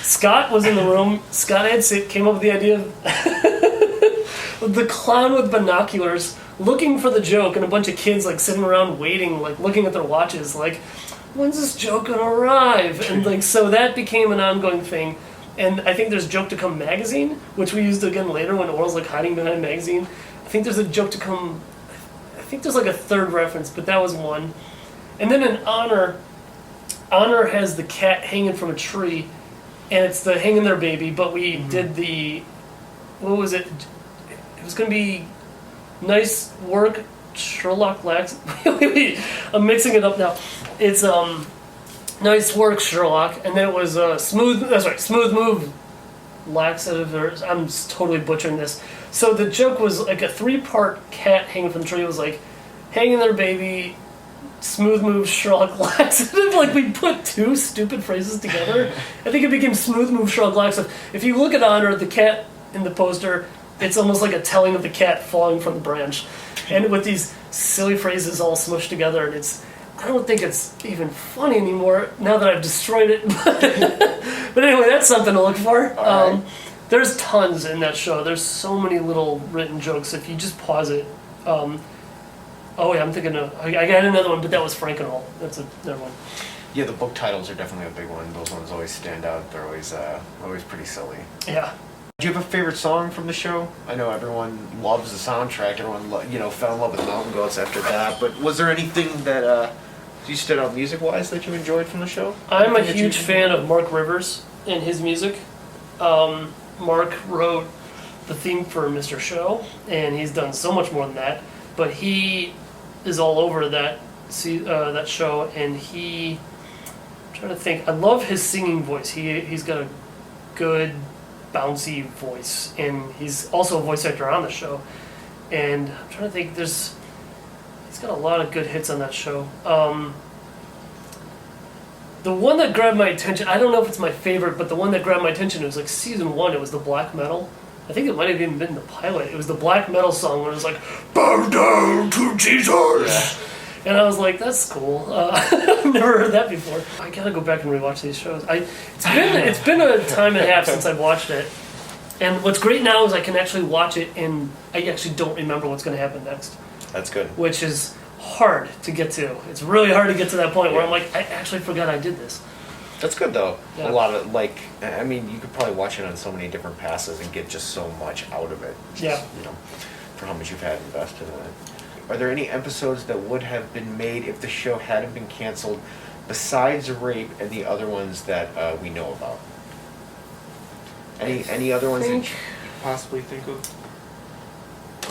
S2: Scott was in the room. Scott came up with the idea of the clown with binoculars looking for the joke, and a bunch of kids like sitting around waiting, like looking at their watches, like, when's this joke gonna arrive? And like, so that became an ongoing thing. And I think there's Joke to Come magazine, which we used again later when Orel's like hiding behind a magazine. I think there's a Joke to Come, I think there's like a third reference, but that was one. And then in Honor has the cat hanging from a tree, and it's the hanging there baby, but we did what was it? It was going to be Nice Work, Sherlock Lax. Wait, I'm mixing it up now. It's Nice Work, Sherlock, and then it was Smooth Move, Laxative. I'm totally butchering this. So the joke was like a 3-part cat hanging from the tree. It was like, hanging there baby, Smooth Move, Sherlock Laxative. Like, we put 2 stupid phrases together. I think it became Smooth Move, Sherlock Laxative. If you look at Honor, the cat in the poster, it's almost like a telling of the cat falling from the branch. And with these silly phrases all smushed together, and I don't think it's even funny anymore now that I've destroyed it. But anyway, that's something to look for.
S3: Right.
S2: There's tons in that show. There's so many little written jokes. If you just pause it. Oh yeah, I'm thinking I got another one, but that was Frank and All. That's another one.
S3: Yeah, the book titles are definitely a big one. Those ones always stand out. They're always pretty silly.
S2: Yeah.
S3: Do you have a favorite song from the show? I know everyone loves the soundtrack. Everyone fell in love with Mountain Goats after that. But was there anything that you stood out music-wise that you enjoyed from the show?
S2: I'm a huge fan of Mark Rivers and his music. Mark wrote the theme for Mr. Show, and he's done so much more than that. But he is all over that show, and I'm trying to think. I love his singing voice. He's got a good bouncy voice, and he's also a voice actor on the show. And I'm trying to think. He's got a lot of good hits on that show. The one that grabbed my attention, I don't know if it's my favorite, but the one that grabbed my attention, it was like season 1. It was the black metal. I think it might have even been the pilot. It was the black metal song where it was like, bow down to Jesus. Yeah. And I was like, that's cool. I've never heard that before. I gotta go back and rewatch these shows. It's been a time and a half since I've watched it. And what's great now is I can actually watch it and I actually don't remember what's going to happen next.
S3: That's good.
S2: Which is hard to get to. It's really hard to get to that point where I'm like, I actually forgot I did this.
S3: That's good though.
S2: Yeah.
S3: A lot of you could probably watch it on so many different passes and get just so much out of it.
S2: Yeah.
S3: For how much you've had invested in it. Are there any episodes that would have been made if the show hadn't been canceled, besides Rape and the other ones that we know about? Any other ones that you possibly think of?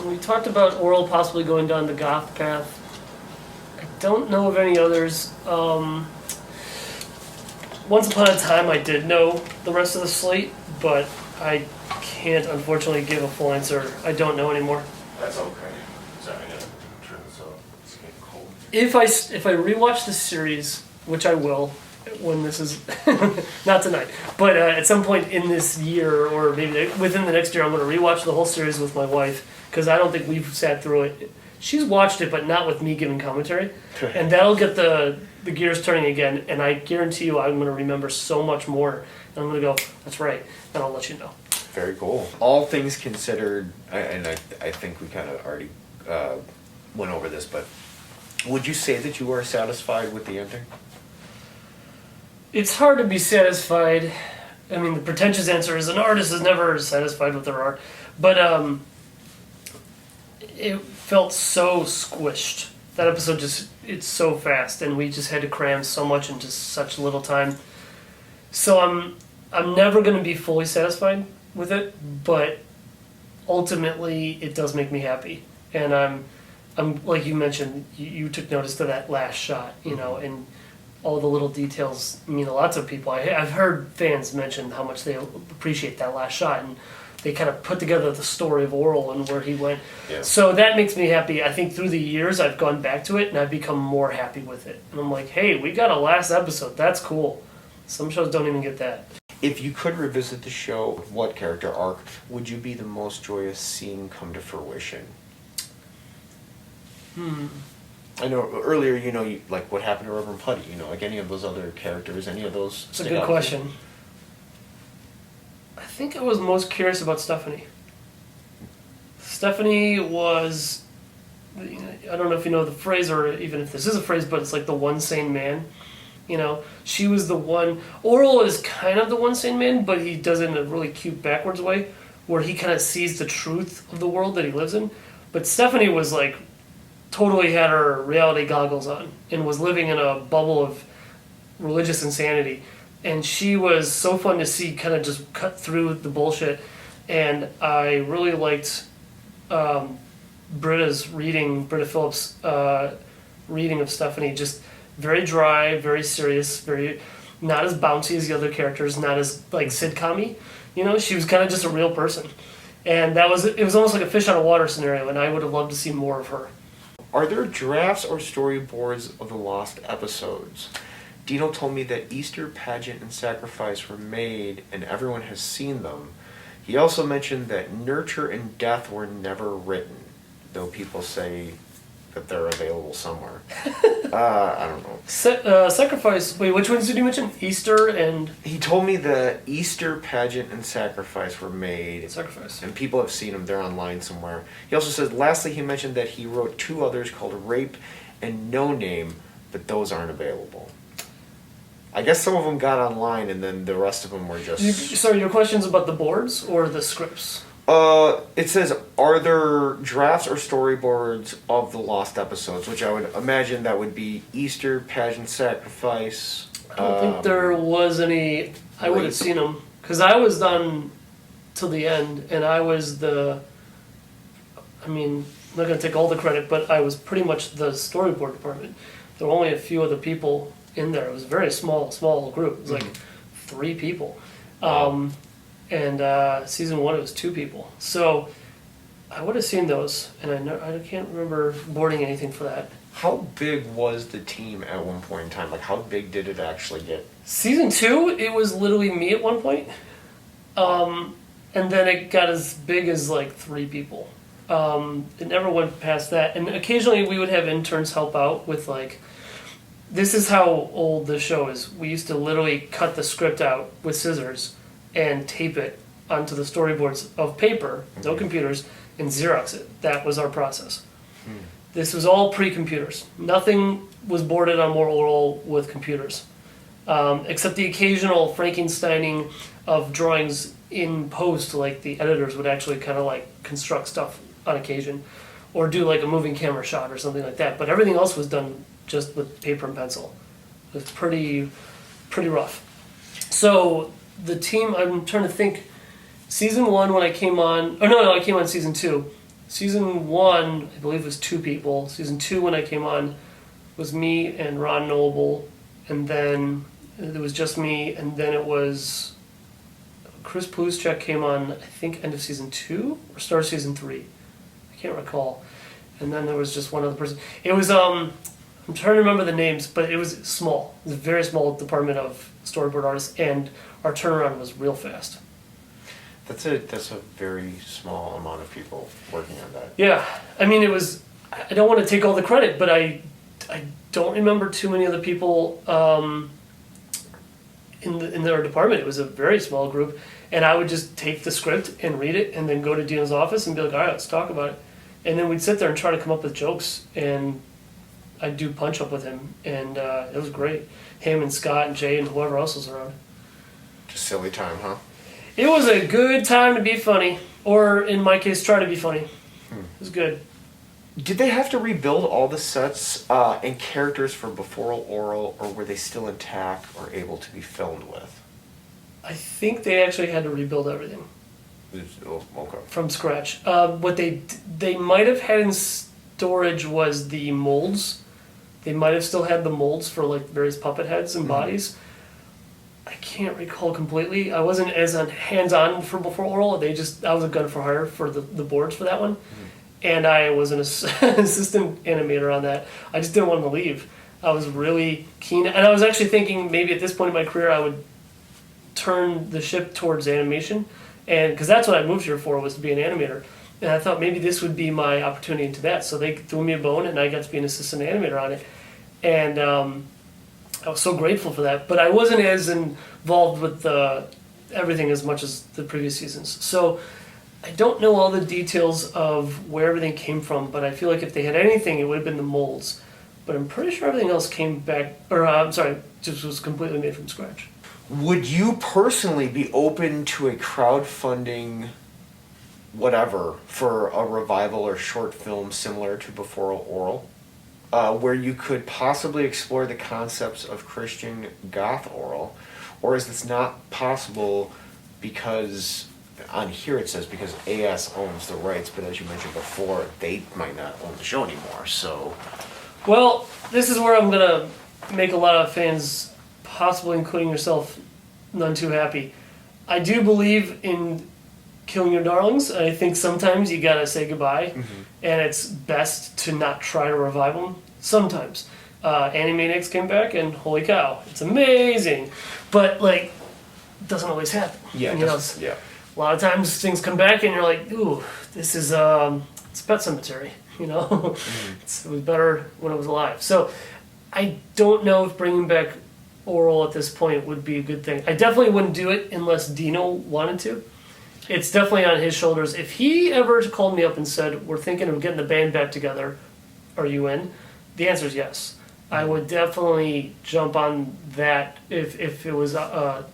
S2: We talked about Orel possibly going down the goth path. I don't know of any others. Once upon a time, I did know the rest of the slate, but I can't unfortunately give a full answer. I don't know anymore.
S1: That's okay. Sorry, I'm gonna turn this off. It's getting cold.
S2: If I rewatch the series, which I will, when this is not tonight, but at some point in this year or maybe within the next year, I'm going to rewatch the whole series with my wife because I don't think we've sat through it. She's watched it, but not with me giving commentary, and that'll get the gears turning again. And I guarantee you, I'm going to remember so much more. And I'm going to go, that's right, and I'll let you know.
S3: Very cool. All things considered, and I think we kind of already went over this, but would you say that you are satisfied with the ending?
S2: It's hard to be satisfied. I mean, the pretentious answer is an artist is never satisfied with their art. But it felt so squished. That episode it's so fast, and we just had to cram so much into such little time. So I'm never going to be fully satisfied with it, but ultimately it does make me happy. And I'm like you mentioned, you took notice to that last shot, you know, and all the little details mean a lot to people. I've heard fans mention how much they appreciate that last shot, and they kind of put together the story of Orel and where he went.
S1: Yeah.
S2: So that makes me happy. I think through the years I've gone back to it and I've become more happy with it. And I'm like, hey, we got a last episode. That's cool. Some shows don't even get that.
S3: If you could revisit the show, what character arc would you be the most joyous seeing come to fruition? I know earlier, you know, like what happened to Reverend Putty, you know, like any of those other characters, any of those.
S2: It's a good question. I think I was most curious about Stephanie. Stephanie was, I don't know if you know the phrase or even if this is a phrase, but it's like the one sane man. You know, she was the one. Orel is kind of the one sane man, but he does it in a really cute backwards way, where he kind of sees the truth of the world that he lives in. But Stephanie was like, totally had her reality goggles on and was living in a bubble of religious insanity. And she was so fun to see kind of just cut through the bullshit. And I really liked Britta Phillips' reading of Stephanie. Just very dry, very serious, very not as bouncy as the other characters, not as like sitcom-y. You know, she was kind of just a real person. And it was almost like a fish out of water scenario, and I would have loved to see more of her.
S3: Are there drafts or storyboards of the lost episodes? Dino told me that Easter pageant and sacrifice were made and everyone has seen them. He also mentioned that nurture and death were never written, though people say that they're available somewhere. I don't know.
S2: Sacrifice, wait, which ones did you mention? Easter and...
S3: He told me the Easter pageant and sacrifice were made.
S2: Sacrifice.
S3: And people have seen them. They're online somewhere. He also said, lastly, he mentioned that he wrote 2 others called Rape and No Name, but those aren't available. I guess some of them got online and then the rest of them were just...
S2: Sorry, your question's about the boards or the scripts?
S3: It says, are there drafts or storyboards of the lost episodes? Which I would imagine that would be Easter, Pageant, Sacrifice.
S2: I don't think there was any. I would have seen them. Because I was done till the end, and I was I'm not going to take all the credit, but I was pretty much the storyboard department. There were only a few other people in there. It was a very small group. It was like 3 people. And season 1 it was 2 people. So I would have seen those, and I can't remember boarding anything for that.
S3: How big was the team at one point in time? Like, how big did it actually get?
S2: Season 2, it was literally me at one point. And then it got as big as like 3 people. It never went past that. And occasionally we would have interns help out with like, this is how old the show is. We used to literally cut the script out with scissors and tape it onto the storyboards of paper, no computers, and Xerox it. That was our process. This was all pre-computers. Nothing was boarded on Moral Orel with computers, except the occasional Frankensteining of drawings in post, like the editors would actually kind of like construct stuff on occasion, or do like a moving camera shot or something like that. But everything else was done just with paper and pencil. It was pretty rough. So the team, I'm trying to think, season 1 when I came on, I came on season 2. Season 1, I believe, was 2 people. Season 2 when I came on was me and Ron Noble, and then it was just me, and then it was Chris Pluschek came on, I think, end of season 2 or start of season 3. I can't recall. And then there was just one other person. It was, I'm trying to remember the names, but it was small. It was a very small department of storyboard artists, and our turnaround was real fast.
S3: That's a very small amount of people working on that.
S2: Yeah, I mean, it was. I don't want to take all the credit, but I don't remember too many other people in their department. It was a very small group, and I would just take the script and read it, and then go to Dino's office and be like, all right, let's talk about it. And then we'd sit there and try to come up with jokes, and I'd do punch up with him, and it was great. Him and Scott and Jay and whoever else was around.
S3: Just silly time, huh?
S2: It was a good time to be funny, or in my case, try to be funny. It was good.
S3: Did they have to rebuild all the sets and characters for Before Orel, or were they still intact or able to be filmed with?
S2: I think they actually had to rebuild everything.
S3: Oh, okay.
S2: from scratch. What they might have had in storage was the molds. They might have still had the molds for like various puppet heads and bodies. I can't recall completely. I wasn't as hands-on for Before Orel. I was a gun for hire for the boards for that one. And I was an assistant animator on that. I just didn't want to leave. I was really keen. And I was actually thinking maybe at this point in my career I would turn the ship towards animation. And because that's what I moved here for, was to be an animator. And I thought maybe this would be my opportunity into that. So they threw me a bone and I got to be an assistant animator on it. And I was so grateful for that. But I wasn't as involved with everything as much as the previous seasons. So I don't know all the details of where everything came from, but I feel like if they had anything, it would have been the molds. But I'm pretty sure everything else came back, or I'm sorry, just was completely made from scratch.
S3: Would you personally be open to a crowdfunding whatever for a revival or short film similar to Before Orel? Where you could possibly explore the concepts of Christian Goth Orel? Or is this not possible because, on here it says because AS owns the rights, but as you mentioned before, they might not own the show anymore, so...
S2: Well, this is where I'm going to make a lot of fans, possibly including yourself, none too happy. I do believe in killing your darlings. I think sometimes you got to say goodbye, and it's best to not try to revive them. Sometimes. Animaniacs came back, and holy cow, it's amazing. But, like, it doesn't always happen.
S3: Yeah,
S2: you know,
S3: yeah.
S2: A lot of times things come back, and you're like, ooh, this is it's Pet Cemetery. You know, it was better when it was alive. So I don't know if bringing back Orel at this point would be a good thing. I definitely wouldn't do it unless Dino wanted to. It's definitely on his shoulders. If he ever called me up and said, we're thinking of getting the band back together, are you in? The answer is yes. I would definitely jump on that if it was offered.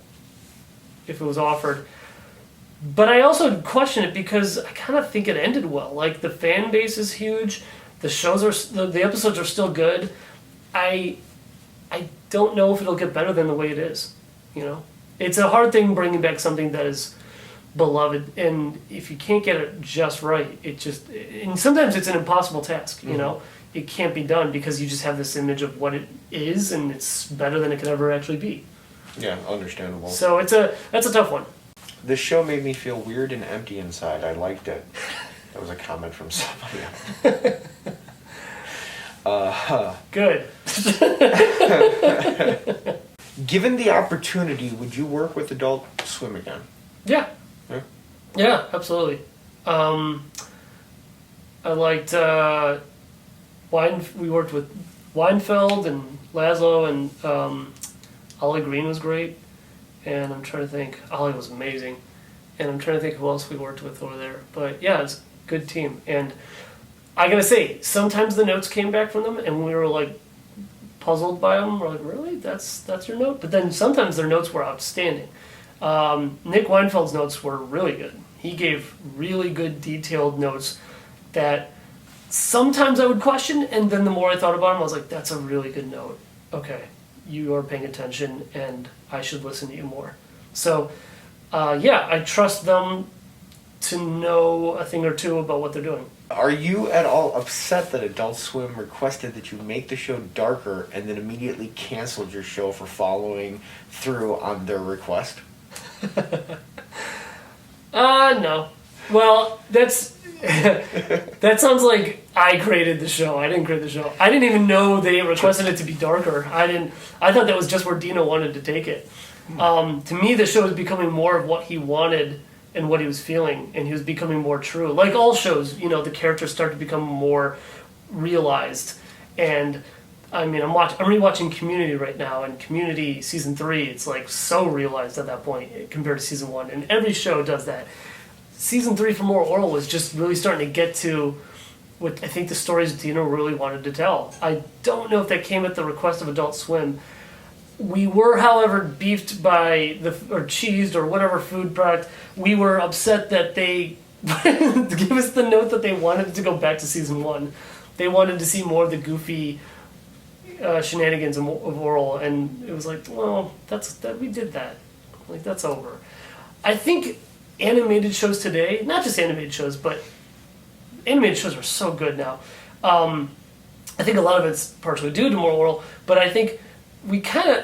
S2: But I also question it because I kind of think it ended well. Like, the fan base is huge. The shows the episodes are still good. I don't know if it'll get better than the way it is. You know, it's a hard thing bringing back something that is beloved, and if you can't get it just right, and sometimes it's an impossible task. You know, it can't be done because you just have this image of what it is, and it's better than it could ever actually be.
S3: Yeah, understandable.
S2: So that's a tough one.
S3: This show made me feel weird and empty inside. I liked it. That was a comment from somebody else.
S2: Good.
S3: Given the opportunity, would you work with Adult Swim again?
S2: Yeah.
S3: Yeah?
S2: Yeah, absolutely. I liked we worked with Weinfeld and Laszlo, and Ollie Green was great. And I'm trying to think, Ollie was amazing. And I'm trying to think who else we worked with over there. But yeah, it's a good team. And I gotta say, sometimes the notes came back from them and we were like puzzled by them. We're like, really? That's your note? But then sometimes their notes were outstanding. Nick Weinfeld's notes were really good. He gave really good detailed notes that sometimes I would question, and then the more I thought about them, I was like, that's a really good note. Okay, you are paying attention and I should listen to you more. So, yeah, I trust them to know a thing or two about what they're doing.
S3: Are you at all upset that Adult Swim requested that you make the show darker and then immediately canceled your show for following through on their request?
S2: No. Well, that sounds like I created the show. I didn't create the show. I didn't even know they requested it to be darker. I thought that was just where Dino wanted to take it. To me, the show was becoming more of what he wanted and what he was feeling, and he was becoming more true. Like all shows, you know, the characters start to become more realized. And I mean, I'm rewatching Community right now, and Community season 3, it's like so realized at that point compared to season 1, and every show does that. Season 3 for Moral Orel was just really starting to get to what I think the stories Dino really wanted to tell. I don't know if that came at the request of Adult Swim. We were, however, beefed by or cheesed or whatever food product. We were upset that they give us the note that they wanted to go back to season 1. They wanted to see more of the goofy shenanigans of Orel, and it was like, well, we did that. Like, that's over. I think animated shows today, not just animated shows, but animated shows are so good now. I think a lot of it's partially due to Moral Orel, but I think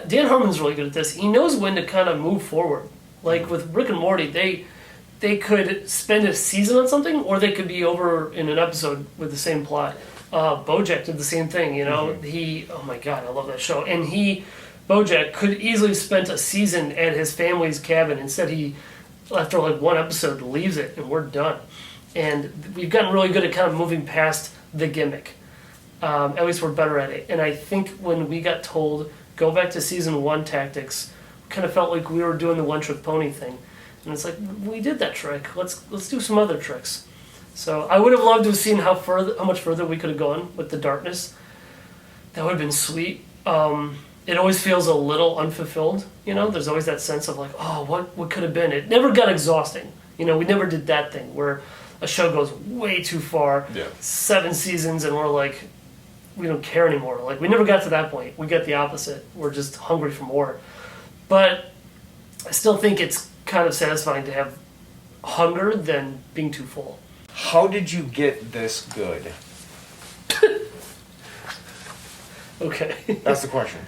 S2: Dan Harmon's really good at this. He knows when to kind of move forward. Like with Rick and Morty, they could spend a season on something, or they could be over in an episode with the same plot. BoJack did the same thing, you know. Oh my god, I love that show. And BoJack could easily have spent a season at his family's cabin. Instead, he, after like one episode, leaves it, and we're done. And we've gotten really good at kind of moving past the gimmick. At least we're better at it. And I think when we got told, go back to season 1 tactics, we kind of felt like we were doing the one-trick pony thing. And it's like, we did that trick. Let's do some other tricks. So I would have loved to have seen how much further we could have gone with the darkness. That would have been sweet. It always feels a little unfulfilled, you know? There's always that sense of like, oh, what could have been? It never got exhausting. You know, we never did that thing where a show goes way too far, 7 seasons, and we're like, we don't care anymore. Like, we never got to that point. We get the opposite. We're just hungry for more. But I still think it's kind of satisfying to have hunger than being too full.
S3: How did you get this good?
S2: Okay.
S3: That's the question.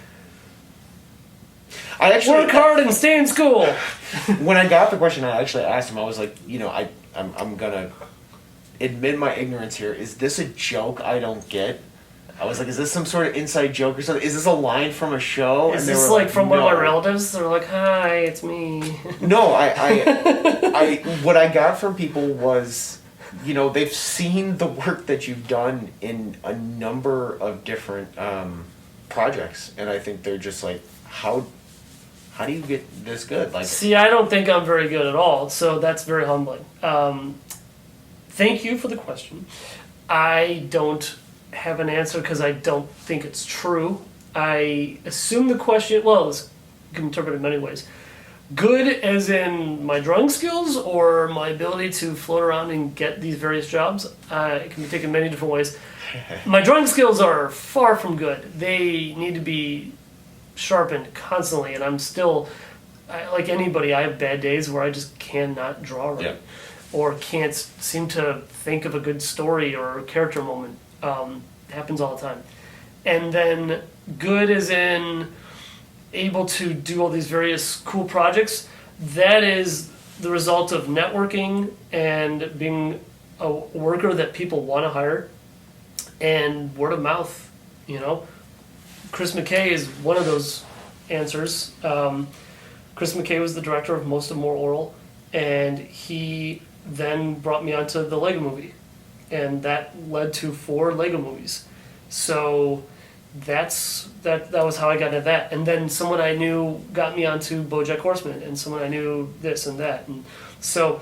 S3: I actually
S2: work hard and stay in school.
S3: When I got the question, I actually asked him. I was like, you know, I'm gonna admit my ignorance here. Is this a joke I don't get? I was like, is this some sort of inside joke or something? Is this a line from a show?
S2: Is this like from one of my relatives? They're like, hi, it's me.
S3: No, I what I got from people was, you know, they've seen the work that you've done in a number of different projects, and I think they're just like, how do you get this good? Like,
S2: see, I don't think I'm very good at all, so that's very humbling. Thank you for the question. I don't have an answer because I don't think it's true. I assume the question, well, you can interpret it in many ways. Good as in my drawing skills or my ability to float around and get these various jobs. It can be taken many different ways. My drawing skills are far from good. They need to be sharpened constantly, and I'm still, like anybody, I have bad days where I just cannot draw right.
S3: Yeah.
S2: Or can't seem to think of a good story or a character moment. It happens all the time. And then good as in able to do all these various cool projects. That is the result of networking and being a worker that people want to hire, and word of mouth, you know. Chris McKay is one of those answers. Chris McKay was the director of most of Moral Orel, and he then brought me onto the Lego movie, and that led to 4 Lego movies. So that was how I got into that. And then someone I knew got me onto BoJack Horseman, and someone I knew this and that. And so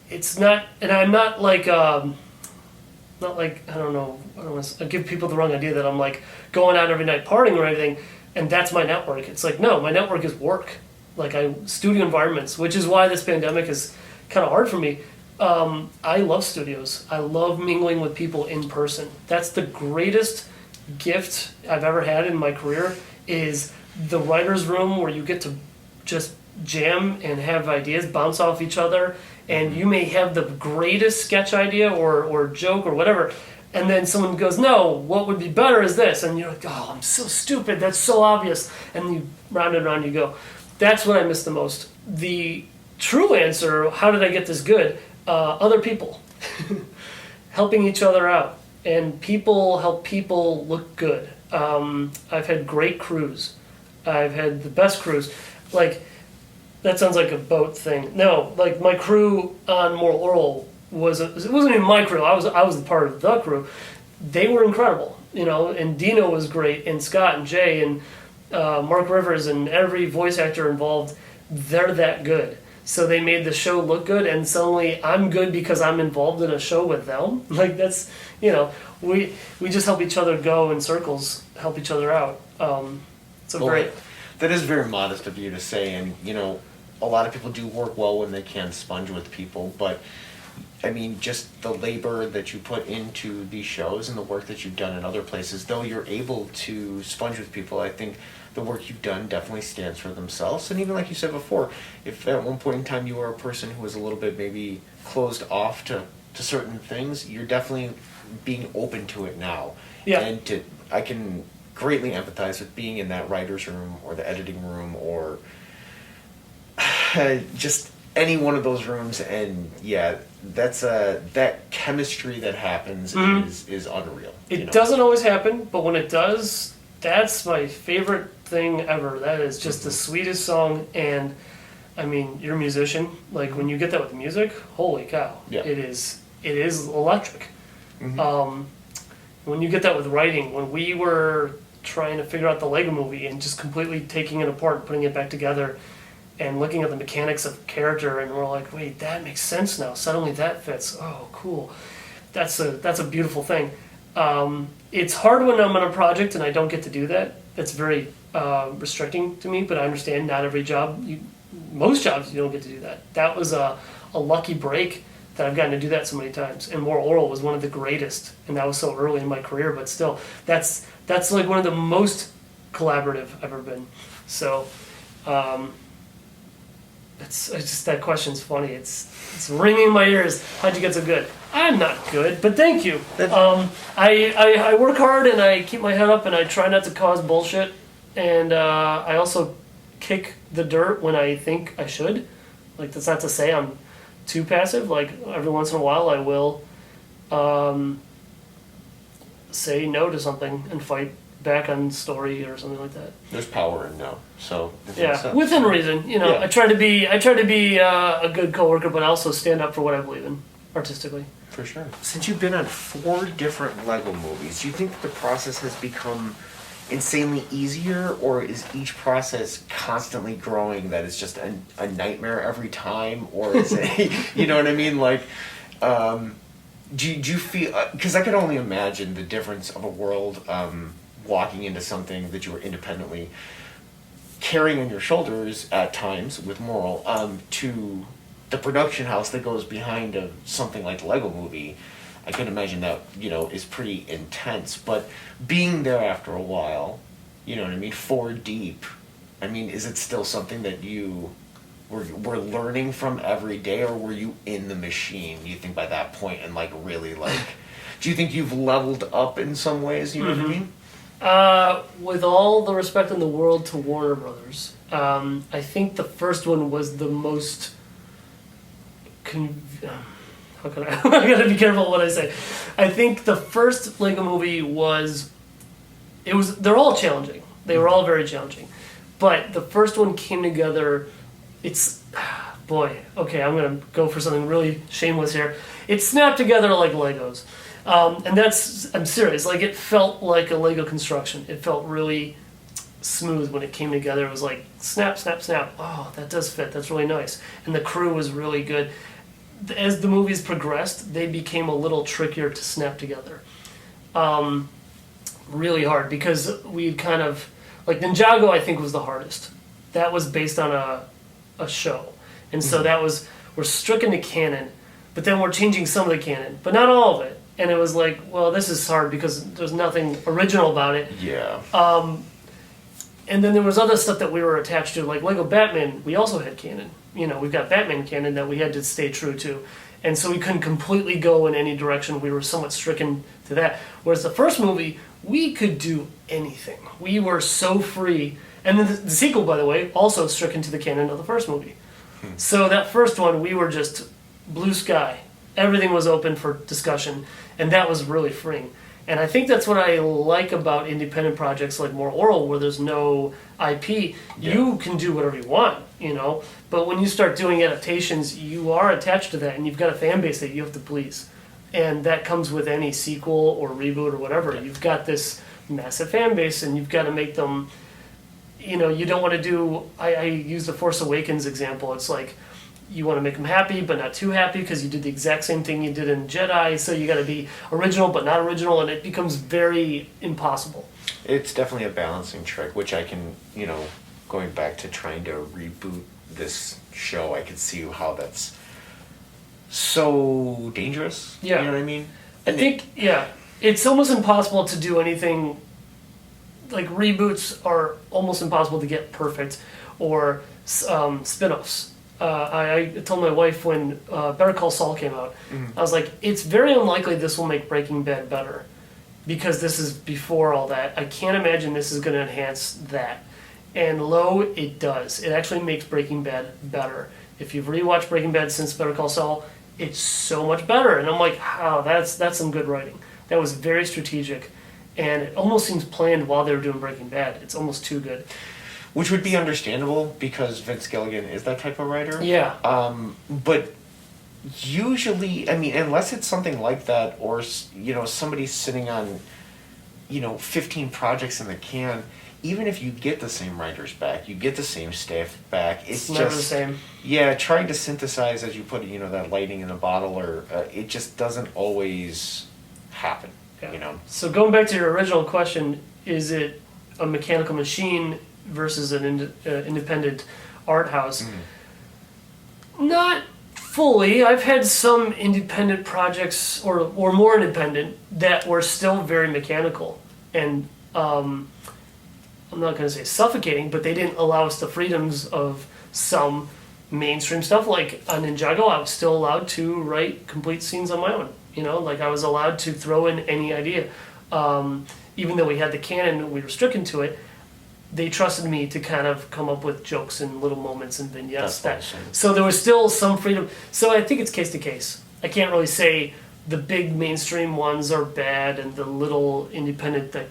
S2: it's not, and I'm not like I don't want to give people the wrong idea that I'm like going out every night partying or anything, and that's my network. It's like, no, my network is work. Like studio environments, which is why this pandemic is kind of hard for me. I love studios. I love mingling with people in person. That's the greatest gift I've ever had in my career, is the writer's room where you get to just jam and have ideas bounce off each other, and you may have the greatest sketch idea or joke or whatever, and then someone goes, no, what would be better is this, and you're like, oh, I'm so stupid, that's so obvious, and you round and round you go. That's what I miss the most. The true answer, how did I get this good? Other people. Helping each other out. And people help people look good. I've had great crews. I've had the best crews. Like, that sounds like a boat thing. No, like my crew on Moral Orel it wasn't even my crew. I was part of the crew. They were incredible, you know, and Dino was great, and Scott and Jay and Mark Rivers and every voice actor involved. They're that good. So they made the show look good, and suddenly I'm good because I'm involved in a show with them. Like, that's, you know, we just help each other go in circles, help each other out. Great.
S3: That is very modest of you to say, and, you know, a lot of people do work well when they can sponge with people, but, I mean, just the labor that you put into these shows and the work that you've done in other places, though you're able to sponge with people, I think the work you've done definitely stands for themselves. And even like you said before, if at one point in time you were a person who was a little bit maybe closed off to certain things, you're definitely being open to it now.
S2: Yeah.
S3: And I can greatly empathize with being in that writer's room or the editing room or just any one of those rooms, and yeah, that's that chemistry that happens is unreal.
S2: It doesn't always happen, but when it does, that's my favorite thing ever. That is just the sweetest song, and I mean, you're a musician. Like when you get that with music, holy cow!
S3: Yeah.
S2: It is electric. When you get that with writing, when we were trying to figure out the Lego Movie and just completely taking it apart and putting it back together and looking at the mechanics of character, and we're like, wait, that makes sense now. Suddenly that fits. Oh, cool. That's a beautiful thing. It's hard when I'm on a project and I don't get to do that. That's very restricting to me, but I understand not every job, most jobs you don't get to do that. That was a lucky break that I've gotten to do that so many times. And Moral Orel was one of the greatest, and that was so early in my career, but still, that's like one of the most collaborative I've ever been. So, it's just, that question's funny. It's ringing in my ears. How'd you get so good? I'm not good, but thank you. I work hard and I keep my head up and I try not to cause bullshit. And I also kick the dirt when I think I should. Like, that's not to say I'm too passive. Like, every once in a while I will say no to something and fight back on story or something like that.
S3: There's power in no, so
S2: yeah, within reason. You know, yeah. I try to be a good coworker, but I also stand up for what I believe in artistically.
S3: For sure. Since you've been on 4 different Lego movies, do you think the process has become insanely easier, or is each process constantly growing that it's just a nightmare every time, or is it, you know what I mean? Like, do you feel, because I can only imagine the difference of a world walking into something that you were independently carrying on your shoulders at times with Moral, to the production house that goes behind something like the Lego Movie. I can imagine that, is pretty intense, but being there after a while, you know what I mean, 4 deep, I mean, is it still something that you were learning from every day, or were you in the machine, you think, by that point, and like really like, do you think you've leveled up in some ways, you know what I mean?
S2: With all the respect in the world to Warner Brothers, I think the first one was the most how can I gotta be careful what I say. I think the first Lego Movie they're all challenging. They were all very challenging. But the first one came together, boy, okay, I'm gonna go for something really shameless here. It snapped together like Legos. And I'm serious, like it felt like a Lego construction. It felt really smooth when it came together. It was like snap, snap, snap. Oh, that does fit, that's really nice. And the crew was really good. As the movies progressed, they became a little trickier to snap together. Really hard, because we'd kind of, like Ninjago I think was the hardest. That was based on a show. And so we're stricken to canon, but then we're changing some of the canon, but not all of it. And it was like, well, this is hard because there's nothing original about it.
S3: Yeah.
S2: And then there was other stuff that we were attached to, like Lego Batman, we also had canon. We've got Batman canon that we had to stay true to. And so we couldn't completely go in any direction. We were somewhat stricken to that. Whereas the first movie, we could do anything. We were so free. And then the sequel, by the way, also stricken to the canon of the first movie. So that first one, we were just blue sky. Everything was open for discussion. And that was really freeing. And I think that's what I like about independent projects like Moral Orel, where there's no IP. Yeah. You can do whatever you want, But when you start doing adaptations, you are attached to that, and you've got a fan base that you have to please. And that comes with any sequel or reboot or whatever. Yeah. You've got this massive fan base, and you've got to make them, you don't want to do, I use the Force Awakens example. It's like, you want to make them happy, but not too happy, because you did the exact same thing you did in Jedi, so you got to be original, but not original, and it becomes very impossible.
S3: It's definitely a balancing trick, which I can, going back to trying to reboot this show, I can see how that's so dangerous.
S2: Yeah.
S3: You know what I mean?
S2: I think, it's almost impossible to do anything like reboots are almost impossible to get perfect, or spin-offs. I told my wife when Better Call Saul came out, I was like, it's very unlikely this will make Breaking Bad better, because this is before all that. I can't imagine this is going to enhance that. And lo, it does. It actually makes Breaking Bad better. If you've rewatched Breaking Bad since Better Call Saul, it's so much better. And I'm like, wow, that's some good writing. That was very strategic. And it almost seems planned while they were doing Breaking Bad. It's almost too good.
S3: Which would be understandable because Vince Gilligan is that type of writer.
S2: Yeah.
S3: But usually, I mean, unless it's something like that, or somebody's sitting on 15 projects in the can, even if you get the same writers back, you get the same staff back, it's
S2: never
S3: just
S2: the same.
S3: Yeah, trying to synthesize, as you put it, that lightning in a bottle, or it just doesn't always happen.
S2: Yeah. So going back to your original question, is it a mechanical machine versus an independent art house? Not fully. I've had some independent projects, or more independent, that were still very mechanical, and I'm not going to say suffocating, but they didn't allow us the freedoms of some mainstream stuff. Like on Ninjago, I was still allowed to write complete scenes on my own. Like I was allowed to throw in any idea. Even though we had the canon and we were stricken to it, they trusted me to kind of come up with jokes and little moments and vignettes. So there was still some freedom. So I think it's case to case. I can't really say the big mainstream ones are bad and the little independent that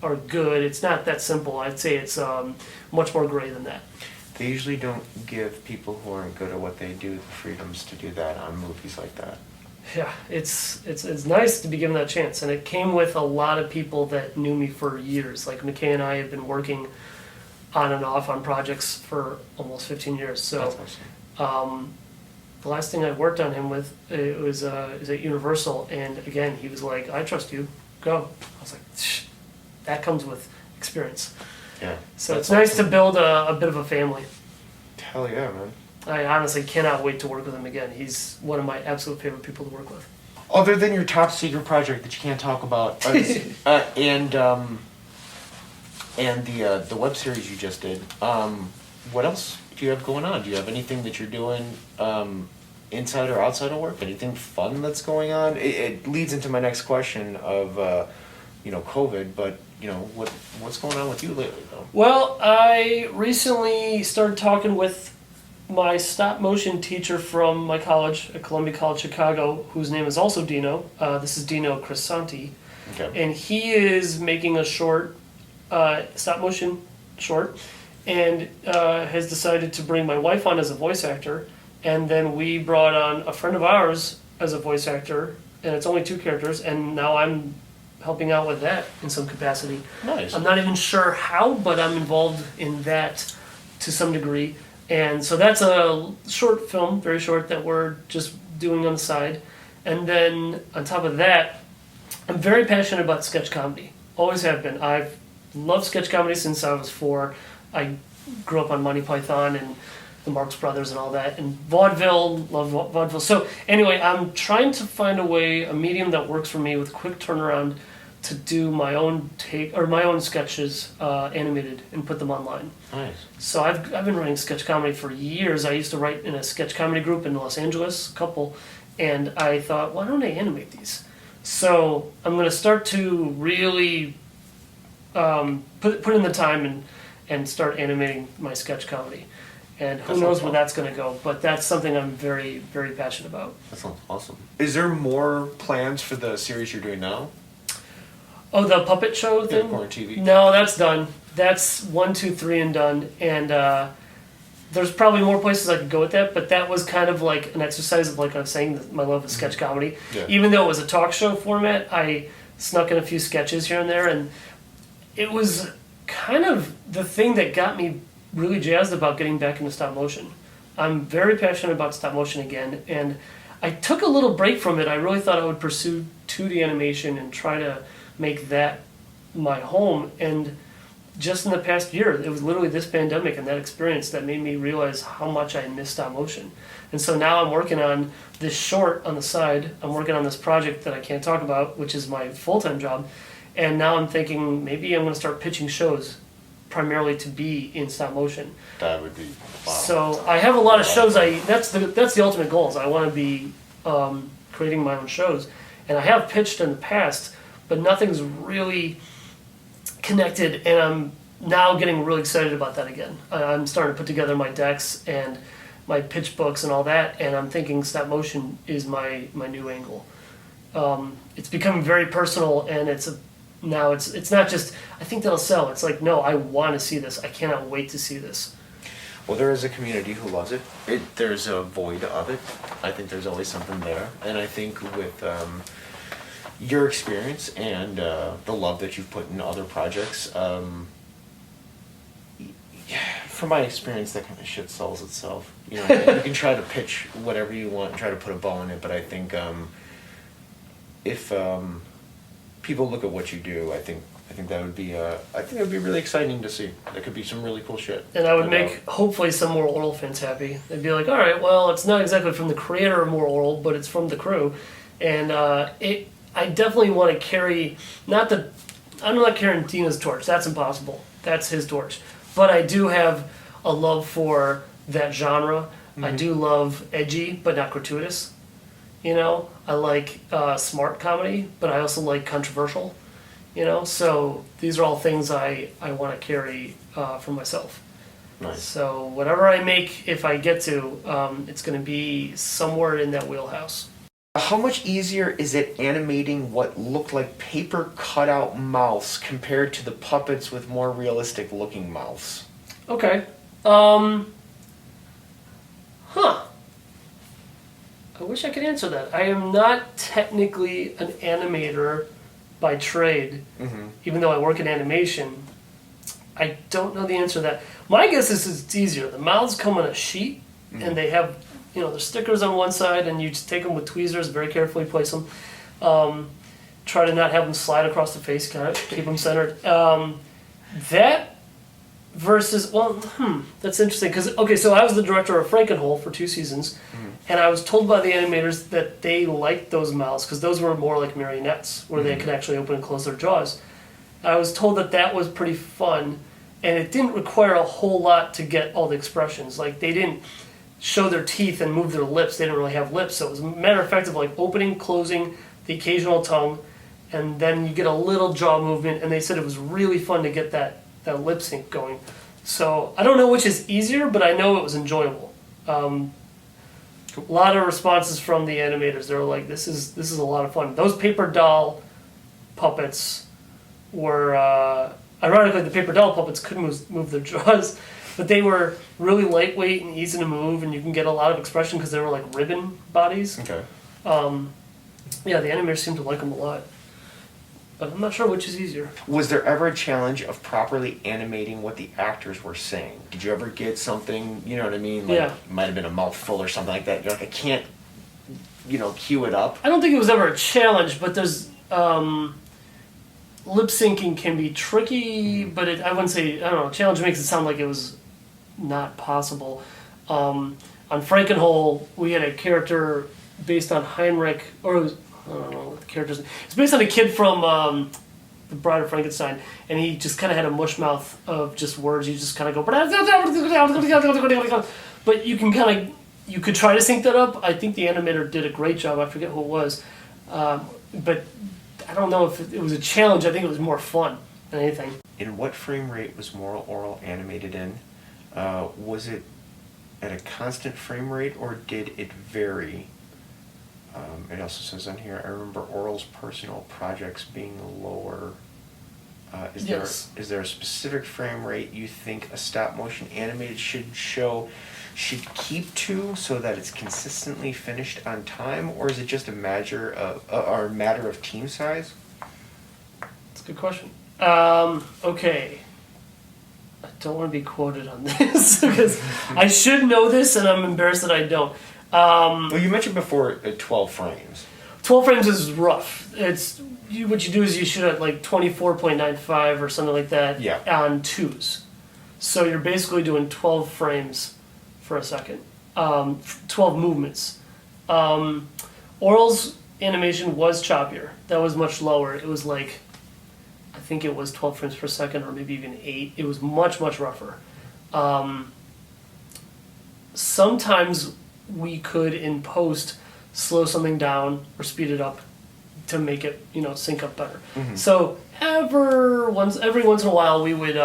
S2: are good. It's not that simple. I'd say it's much more gray than that.
S3: They usually don't give people who aren't good at what they do the freedoms to do that on movies like that.
S2: Yeah, it's nice to be given that chance, and it came with a lot of people that knew me for years. Like McKay and I have been working on and off on projects for almost 15 years. So
S3: That's awesome.
S2: The last thing I worked on him with is at Universal, and again he was like, "I trust you, go." I was like, "Shh." That comes with experience.
S3: Yeah.
S2: So it's nice to build a bit of a family.
S3: Hell yeah, man.
S2: I honestly cannot wait to work with him again. He's one of my absolute favorite people to work with.
S3: Other than your top secret project that you can't talk about, and the web series you just did, what else do you have going on? Do you have anything that you're doing inside or outside of work? Anything fun that's going on? It leads into my next question of COVID, but what's going on with you lately though?
S2: Well, I recently started talking with my stop motion teacher from my college at Columbia College Chicago, whose name is also Dino. This is Dino Crisanti.
S3: Okay.
S2: And he is making a short, stop motion short, and has decided to bring my wife on as a voice actor. And then we brought on a friend of ours as a voice actor, and it's only 2 characters, and now I'm helping out with that in some capacity.
S3: Nice.
S2: I'm not even sure how, but I'm involved in that to some degree. And so that's a short film, very short, that we're just doing on the side. And then on top of that, I'm very passionate about sketch comedy. Always have been. I've loved sketch comedy since I was 4. I grew up on Monty Python and the Marx Brothers and all that. And vaudeville, love vaudeville. So anyway, I'm trying to find a medium that works for me with quick turnaround to do my own my own sketches animated and put them online.
S3: Nice.
S2: So I've been writing sketch comedy for years. I used to write in a sketch comedy group in Los Angeles, a couple, and I thought, why don't I animate these? So I'm going to start to really put in the time and start animating my sketch comedy. And who knows where that's going to go, but that's something I'm very, very passionate about.
S3: That sounds awesome. Is there more plans for the series you're doing now?
S2: Oh, the puppet show thing?
S3: Yeah, QuaranTV.
S2: No, that's done. That's 1, 2, 3 and done. And there's probably more places I could go with that, but that was kind of like an exercise of, like I was saying, my love of sketch comedy.
S3: Yeah.
S2: Even though it was a talk show format, I snuck in a few sketches here and there, and it was kind of the thing that got me really jazzed about getting back into stop motion. I'm very passionate about stop motion again, and I took a little break from it. I really thought I would pursue 2D animation and try to make that my home, and just in the past year, it was literally this pandemic and that experience that made me realize how much I missed stop motion. And so now I'm working on this short on the side. I'm working on this project that I can't talk about, which is my full-time job, And now I'm thinking maybe I'm going to start pitching shows primarily to be in stop motion.
S3: That would be wow.
S2: So I have a lot of shows. That's the ultimate goal. Is I want to be creating my own shows, and I have pitched in the past, but nothing's really connected. And I'm now getting really excited about that again. I'm starting to put together my decks and my pitch books and all that, and I'm thinking stop motion is my new angle. It's becoming very personal, and it's not just I think that'll sell. It's like, no, I want to see this. I cannot wait to see this.
S3: Well, there is a community who loves it. There's a void of it. I think there's always something there, and I think with your experience and the love that you've put in other projects, from my experience, that kind of shit sells itself. You know, you can try to pitch whatever you want and try to put a bow in it, but I think if people look at what you do, I think that would be really exciting to see. That could be some really cool shit.
S2: And I would make hopefully some Moral Orel fans happy. They'd be like, all right, well, it's not exactly from the creator of Moral Orel, but it's from the crew, and I definitely want to carry I'm not carrying Dina's torch. That's impossible. That's his torch. But I do have a love for that genre. Mm-hmm. I do love edgy, but not gratuitous. You know, I like smart comedy, but I also like controversial. You know, so these are all things I want to carry for myself.
S3: Nice.
S2: So whatever I make, if I get to, it's going to be somewhere in that wheelhouse.
S3: How much easier is it animating what look like paper cutout mouths compared to the puppets with more realistic looking mouths?
S2: Okay. I wish I could answer that. I am not technically an animator by trade, even though I work in animation. I don't know the answer to that. My guess is it's easier. The mouths come on a sheet, and they have, the stickers on one side, and you just take them with tweezers, very carefully place them. Try to not have them slide across the face, kind of keep them centered. That versus, that's interesting, because, okay, so I was the director of Frankenhole for 2 seasons, and I was told by the animators that they liked those mouths, because those were more like marionettes, where they could actually open and close their jaws. I was told that was pretty fun, and it didn't require a whole lot to get all the expressions. Like, they didn't show their teeth and move their lips. They didn't really have lips, so it was a matter of fact of like opening, closing, the occasional tongue, and then you get a little jaw movement, and they said it was really fun to get that lip sync going. So I don't know which is easier, but I know it was enjoyable. A lot of responses from the animators. They were like, this is a lot of fun. Those paper doll puppets were, ironically, the paper doll puppets couldn't move their jaws, but they were really lightweight and easy to move, and you can get a lot of expression because they were like ribbon bodies.
S3: Okay.
S2: Yeah, the animators seem to like them a lot. But I'm not sure which is easier.
S3: Was there ever a challenge of properly animating what the actors were saying? Did you ever get something, you know what I mean? Like,
S2: yeah.
S3: It might have been a mouthful or something like that. You're like, I can't, cue it up.
S2: I don't think it was ever a challenge, but there's, lip syncing can be tricky, but I wouldn't say, I don't know, challenge makes it sound like it was not possible. On Frankenhole, we had a character based on Heinrich, or it was, I don't know what the character's name. It's based on a kid from The Bride of Frankenstein, and he just kind of had a mush mouth of just words. You just kind of go, but you can you could try to sync that up. I think the animator did a great job. I forget who it was, but I don't know if it was a challenge. I think it was more fun than anything.
S3: In what frame rate was Moral Orel animated in? Was it at a constant frame rate, or did it vary? It also says on here, I remember Orel's personal projects being lower.
S2: Yes.
S3: Is there a specific frame rate you think a stop motion animated should keep to so that it's consistently finished on time, or is it just a matter of team size?
S2: That's a good question. Okay. I don't want to be quoted on this because I should know this and I'm embarrassed that I don't.
S3: Well, you mentioned before 12 frames.
S2: 12 frames is rough. What you do is you shoot at like 24.95 or something like that on 2s. So you're basically doing 12 frames for a second. 12 movements. Orel's animation was choppier. That was much lower. It was like think it was 12 frames per second or maybe even 8. It was much, much rougher. Sometimes we could, in post, slow something down or speed it up to make it, sync up better. So every once in a while, we would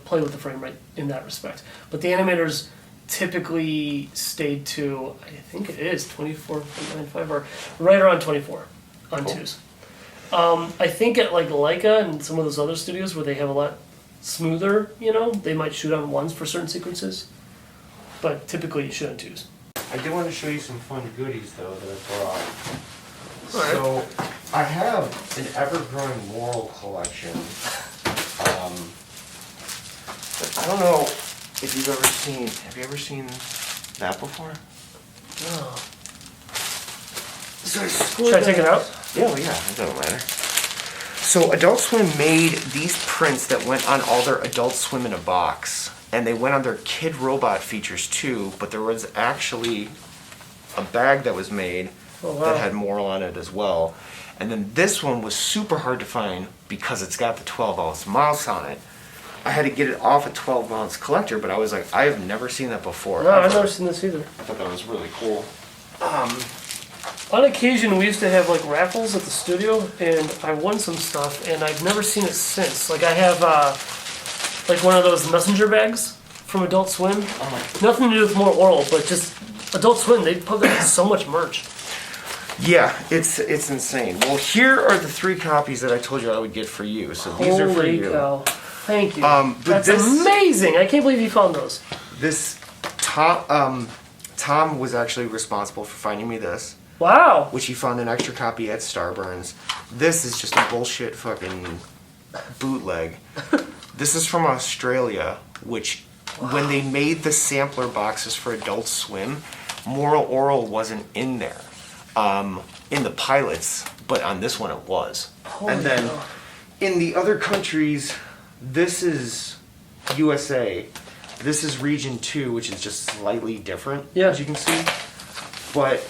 S2: play with the frame rate in that respect. But the animators typically stayed to, I think it is 24.95 or right around 24 on twos. I think at like Leica and some of those other studios where they have a lot smoother, they might shoot on ones for certain sequences. But typically you shoot on twos.
S3: I did want to show you some fun goodies though that I brought.
S2: Alright.
S3: So I have an ever-growing Morel collection. I don't know if you've ever seen. Have you ever seen that before?
S2: Oh.
S3: So
S2: Should I take it out?
S3: Yeah, it doesn't matter. So Adult Swim made these prints that went on all their Adult Swim in a box. And they went on their Kid Robot features too, but there was actually a bag that was made that had Morel on it as well. And then this one was super hard to find because it's got the 12-ounce mouse on it. I had to get it off a 12-ounce collector, but I was like, I have never seen that before.
S2: No, I've never seen this either.
S3: I thought that was really cool.
S2: On occasion, we used to have like raffles at the studio, and I won some stuff, and I've never seen it since. Like I have like one of those messenger bags from Adult Swim. Nothing to do with Moral Orel, but just Adult Swim. They put out so much merch.
S3: Yeah, it's insane. Well, here are the 3 copies that I told you I would get for you. So these are for
S2: Holy
S3: you.
S2: cow. Thank you.
S3: But
S2: That's amazing. I can't believe you found those.
S3: This Tom was actually responsible for finding me this,
S2: Wow.
S3: which he found an extra copy at Starburns. This is just a bullshit fucking bootleg. This is from Australia, which when they made the sampler boxes for Adult Swim, Moral Orel wasn't in there. In the pilots, but on this one it was.
S2: Holy
S3: and then
S2: cow.
S3: in the other countries, this is USA. This is region 2, which is just slightly different,
S2: Yeah.
S3: as you can see. But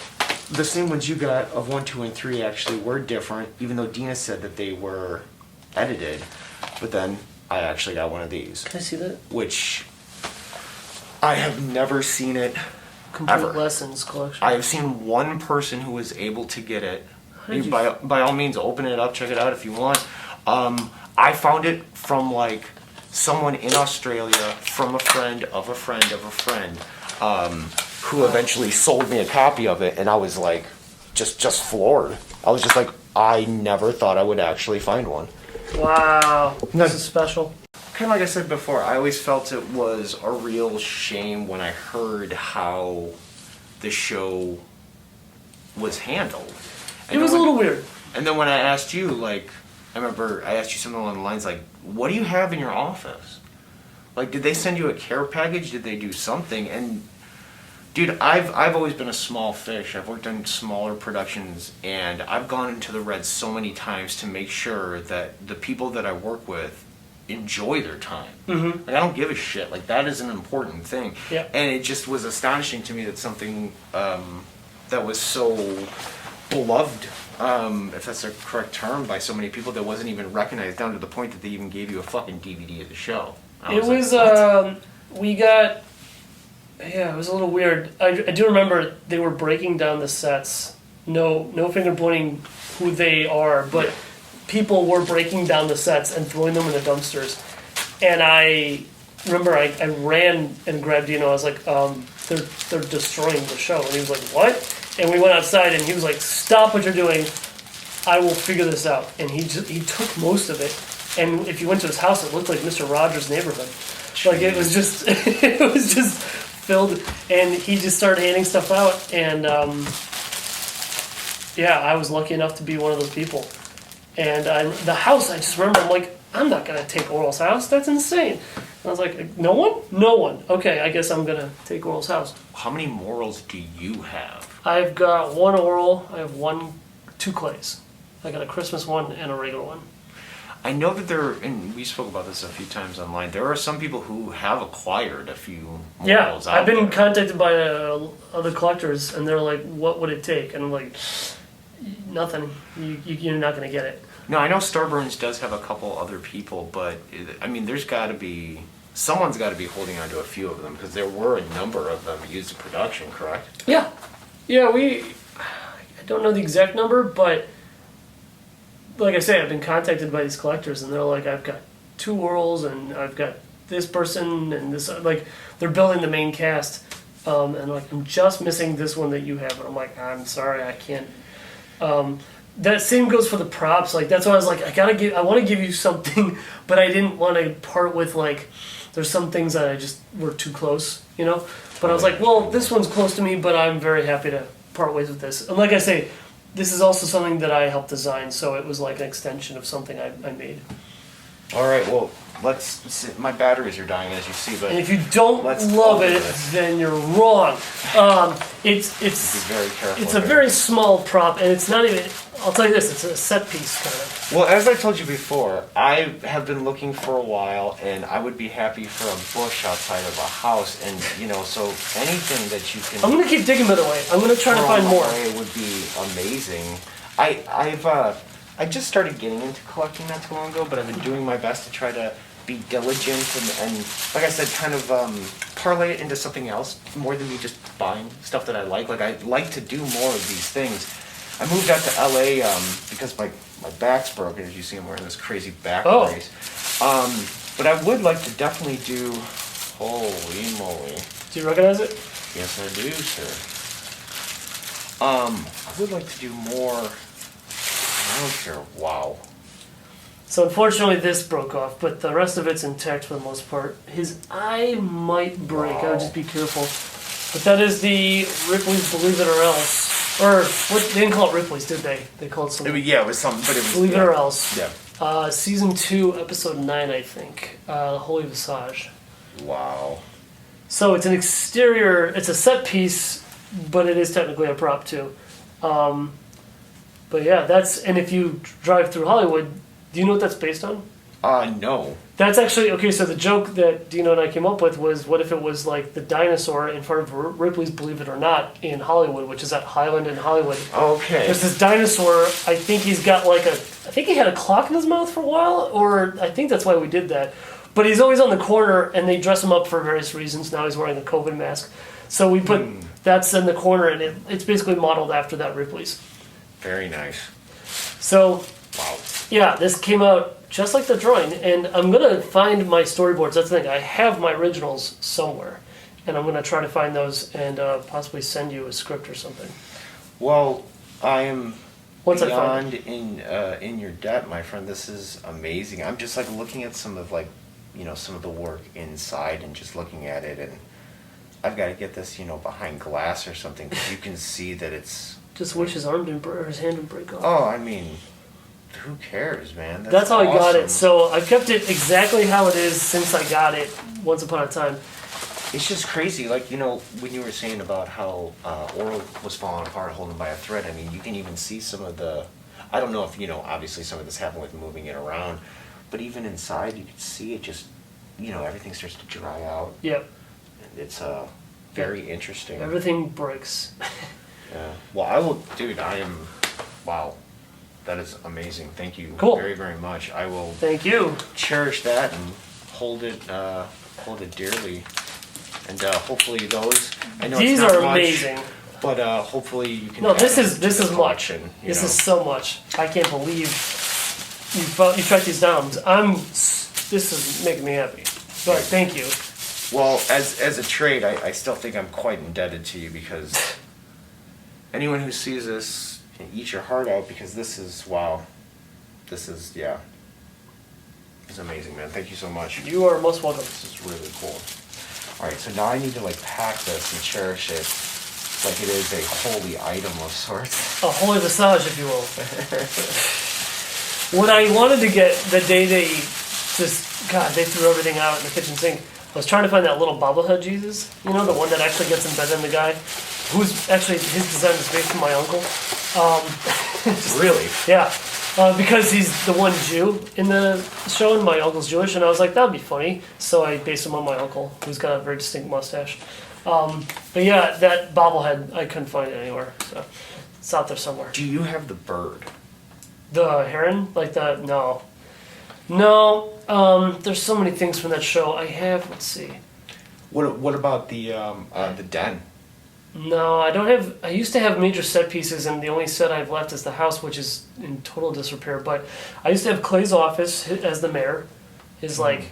S3: the same ones you got of 1, 2, and 3 actually were different, even though Dina said that they were edited. But then I actually got one of these,
S2: Can I see that?
S3: which I have never seen it
S2: Complete
S3: ever.
S2: Lessons collection.
S3: I have seen one person who was able to get it.
S2: How did you-
S3: By all means, open it up, check it out if you want. I found it from like someone in Australia, from a friend of a friend of a friend, who eventually sold me a copy of it, and I was like, just floored. I was just like, I never thought I would actually find one.
S2: Wow.
S3: No.
S2: This is special.
S3: Kind of like I said before, I always felt it was a real shame when I heard how the show was handled.
S2: It was a little weird.
S3: And then when I asked you, like, I remember I asked you something along the lines like, what do you have in your office? Like, did they send you a care package? Did they do something? And, dude, I've always been a small fish. I've worked on smaller productions, and I've gone into the red so many times to make sure that the people that I work with enjoy their time.
S2: Mm-hmm.
S3: Like, I don't give a shit. Like, that is an important thing.
S2: Yeah.
S3: And it just was astonishing to me that something that was so beloved, if that's a correct term, by so many people that wasn't even recognized, down to the point that they even gave you a fucking DVD of the show.
S2: It was, we got, yeah, it was a little weird. I do remember they were breaking down the sets. No finger pointing who they are, but people were breaking down the sets and throwing them in the dumpsters. And I remember I ran and grabbed Dino. I was like, they're destroying the show. And he was like, what? And we went outside and he was like, stop what you're doing. I will figure this out. And he took most of it. And if you went to his house, it looked like Mr. Rogers' Neighborhood. Like it was just, it was just filled. And he just started handing stuff out. And yeah, I was lucky enough to be one of those people. And the house, I just remember, I'm like, I'm not gonna take Orel's house. That's insane. And I was like, no one? No one. Okay, I guess I'm gonna take Orel's house.
S3: How many Morels do you have?
S2: I've got one Orel. I have two clays. I got a Christmas one and a regular one.
S3: I know that there, and we spoke about this a few times online, there are some people who have acquired a few
S2: Yeah,
S3: Morels out
S2: I've been
S3: there.
S2: contacted by other collectors, and they're like, what would it take? And I'm like, nothing. You're not gonna get it.
S3: No, I know Starburns does have a couple other people, but I mean, someone's got to be holding on to a few of them because there were a number of them used in production, correct?
S2: Yeah. Yeah, I don't know the exact number, but like I say, I've been contacted by these collectors and they're like, I've got 2 Orels and I've got this person and this, like, they're building the main cast. And like, I'm just missing this one that you have. And I'm like, I'm sorry, I can't. That same goes for the props. Like, that's why I was like, I want to give you something, but I didn't want to part with, like, there's some things that I just were too close, you know? But I was like, well, this one's close to me, but I'm very happy to part ways with this. And like I say, this is also something that I helped design, so it was like an extension of something I made.
S3: All right, well, let's see. My batteries are dying, as you see, but
S2: And if you don't
S3: let's
S2: love
S3: open
S2: it,
S3: this.
S2: then you're wrong. It's
S3: Be very careful.
S2: it's a
S3: here.
S2: very small prop, and it's not even. I'll tell you this: it's a set piece kind of.
S3: Well, as I told you before, I have been looking for a while, and I would be happy for a bush outside of a house, and so anything that you can.
S2: I'm gonna keep digging, by the way. I'm gonna try to
S3: throw
S2: find more.
S3: away would be amazing. I just started getting into collecting not too long ago, but I've been doing my best to try to be diligent and like I said, kind of parlay it into something else more than me just buying stuff that I like. Like, I like to do more of these things. I moved out to LA because my back's broken. As you see, I'm wearing this crazy back brace. But I would like to definitely do. Holy moly!
S2: Do you recognize it?
S3: Yes, I do, sir. I would like to do more. I don't care. Wow.
S2: So unfortunately, this broke off, but the rest of it's intact for the most part. His eye might break. I would just be careful. But that is the Ripley's Believe It or Else. Or, what, they didn't call it Ripley's, did they? They called it something.
S3: Yeah, it was something, but it was.
S2: Believe It or Else.
S3: Yeah.
S2: Season 2, episode 9, I think. Holy Visage.
S3: Wow.
S2: So it's an exterior, it's a set piece, but it is technically a prop too. But yeah, and if you drive through Hollywood, do you know what that's based on?
S3: No.
S2: That's actually, okay, so the joke that Dino and I came up with was, what if it was like the dinosaur in front of Ripley's Believe It or Not in Hollywood, which is at Highland in Hollywood.
S3: Okay.
S2: There's this dinosaur, I think he's got I think he had a clock in his mouth for a while, or I think that's why we did that. But he's always on the corner, and they dress him up for various reasons. Now he's wearing a COVID mask. So we put, that's in the corner, and it's basically modeled after that Ripley's.
S3: Very nice.
S2: So,
S3: Wow.
S2: yeah, this came out just like the drawing, and I'm going to find my storyboards. That's the thing. I have my originals somewhere, and I'm going to try to find those and possibly send you a script or something.
S3: Well, I am
S2: Once I find
S3: beyond in your debt, my friend. This is amazing. I'm just looking at some of some of the work inside and just looking at it, and I've got to get this behind glass or something because you can see that it's.
S2: Just wish his arm didn't break, or his hand didn't break off.
S3: Oh, I mean, who cares, man?
S2: That's how I got
S3: awesome.
S2: it. So I've kept it exactly how it is since I got it once upon a time.
S3: It's just crazy, when you were saying about how Orel was falling apart holding by a thread. I mean, you can even see some of the. I don't know if obviously some of this happened with moving it around, but even inside you can see it just, everything starts to dry out.
S2: Yep.
S3: And it's very interesting.
S2: Everything breaks.
S3: Yeah. Well, I will, dude. Wow, that is amazing. Thank you very, very much. I will
S2: Thank you.
S3: cherish that and hold it dearly. And hopefully those. I know
S2: These
S3: it's not
S2: are
S3: much,
S2: amazing.
S3: but hopefully you can.
S2: No,
S3: add
S2: this
S3: it
S2: is
S3: to
S2: this
S3: the
S2: is much.
S3: collection,
S2: This is so much. I can't believe you tracked these down. This is making me happy. But thank you.
S3: Well, as a trade, I still think I'm quite indebted to you because anyone who sees this can eat your heart out because this is wow. This is It's amazing, man. Thank you so much.
S2: You are most welcome.
S3: This is really cool. All right, so now I need to pack this and cherish it like it is a holy item of sorts.
S2: A holy visage, if you will. What I wanted to get the day they threw everything out in the kitchen sink, I was trying to find that little bobblehead Jesus, the one that actually gets embedded in the guy, who's actually, his design is based on my uncle.
S3: Really?
S2: Yeah, because he's the one Jew in the show, and my uncle's Jewish, and I was like, that'd be funny. So I based him on my uncle, who's got a very distinct mustache. But yeah, that bobblehead, I couldn't find it anywhere, so it's out there somewhere.
S3: Do you have the bird?
S2: The heron, like the no. There's so many things from that show. I have. Let's see.
S3: What about the den?
S2: No, I don't have. I used to have major set pieces, and the only set I've left is the house, which is in total disrepair. But I used to have Clay's office as the mayor. His like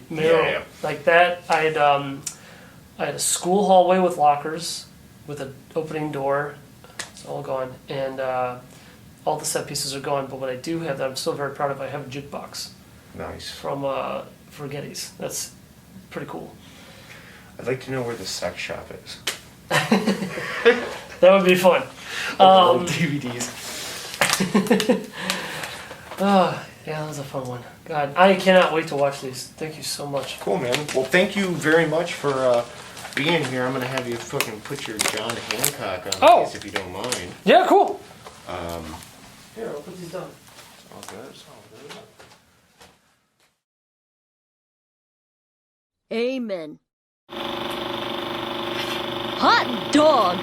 S2: mayor, like that. I had a school hallway with lockers, with an opening door. It's all gone, and all the set pieces are gone. But what I do have that I'm still very proud of, I have a jukebox.
S3: Nice.
S2: From Forgetties. That's pretty cool.
S3: I'd like to know where the sex shop is.
S2: That would be fun.
S3: Old DVDs.
S2: Yeah, that was a fun one. God, I cannot wait to watch these. Thank you so much.
S3: Cool, man. Well, thank you very much for being here. I'm gonna have you fucking put your John Hancock on these if you don't mind.
S2: Yeah, cool. Here, I'll put these down.
S3: All good. All good.
S4: Amen. Hot dog!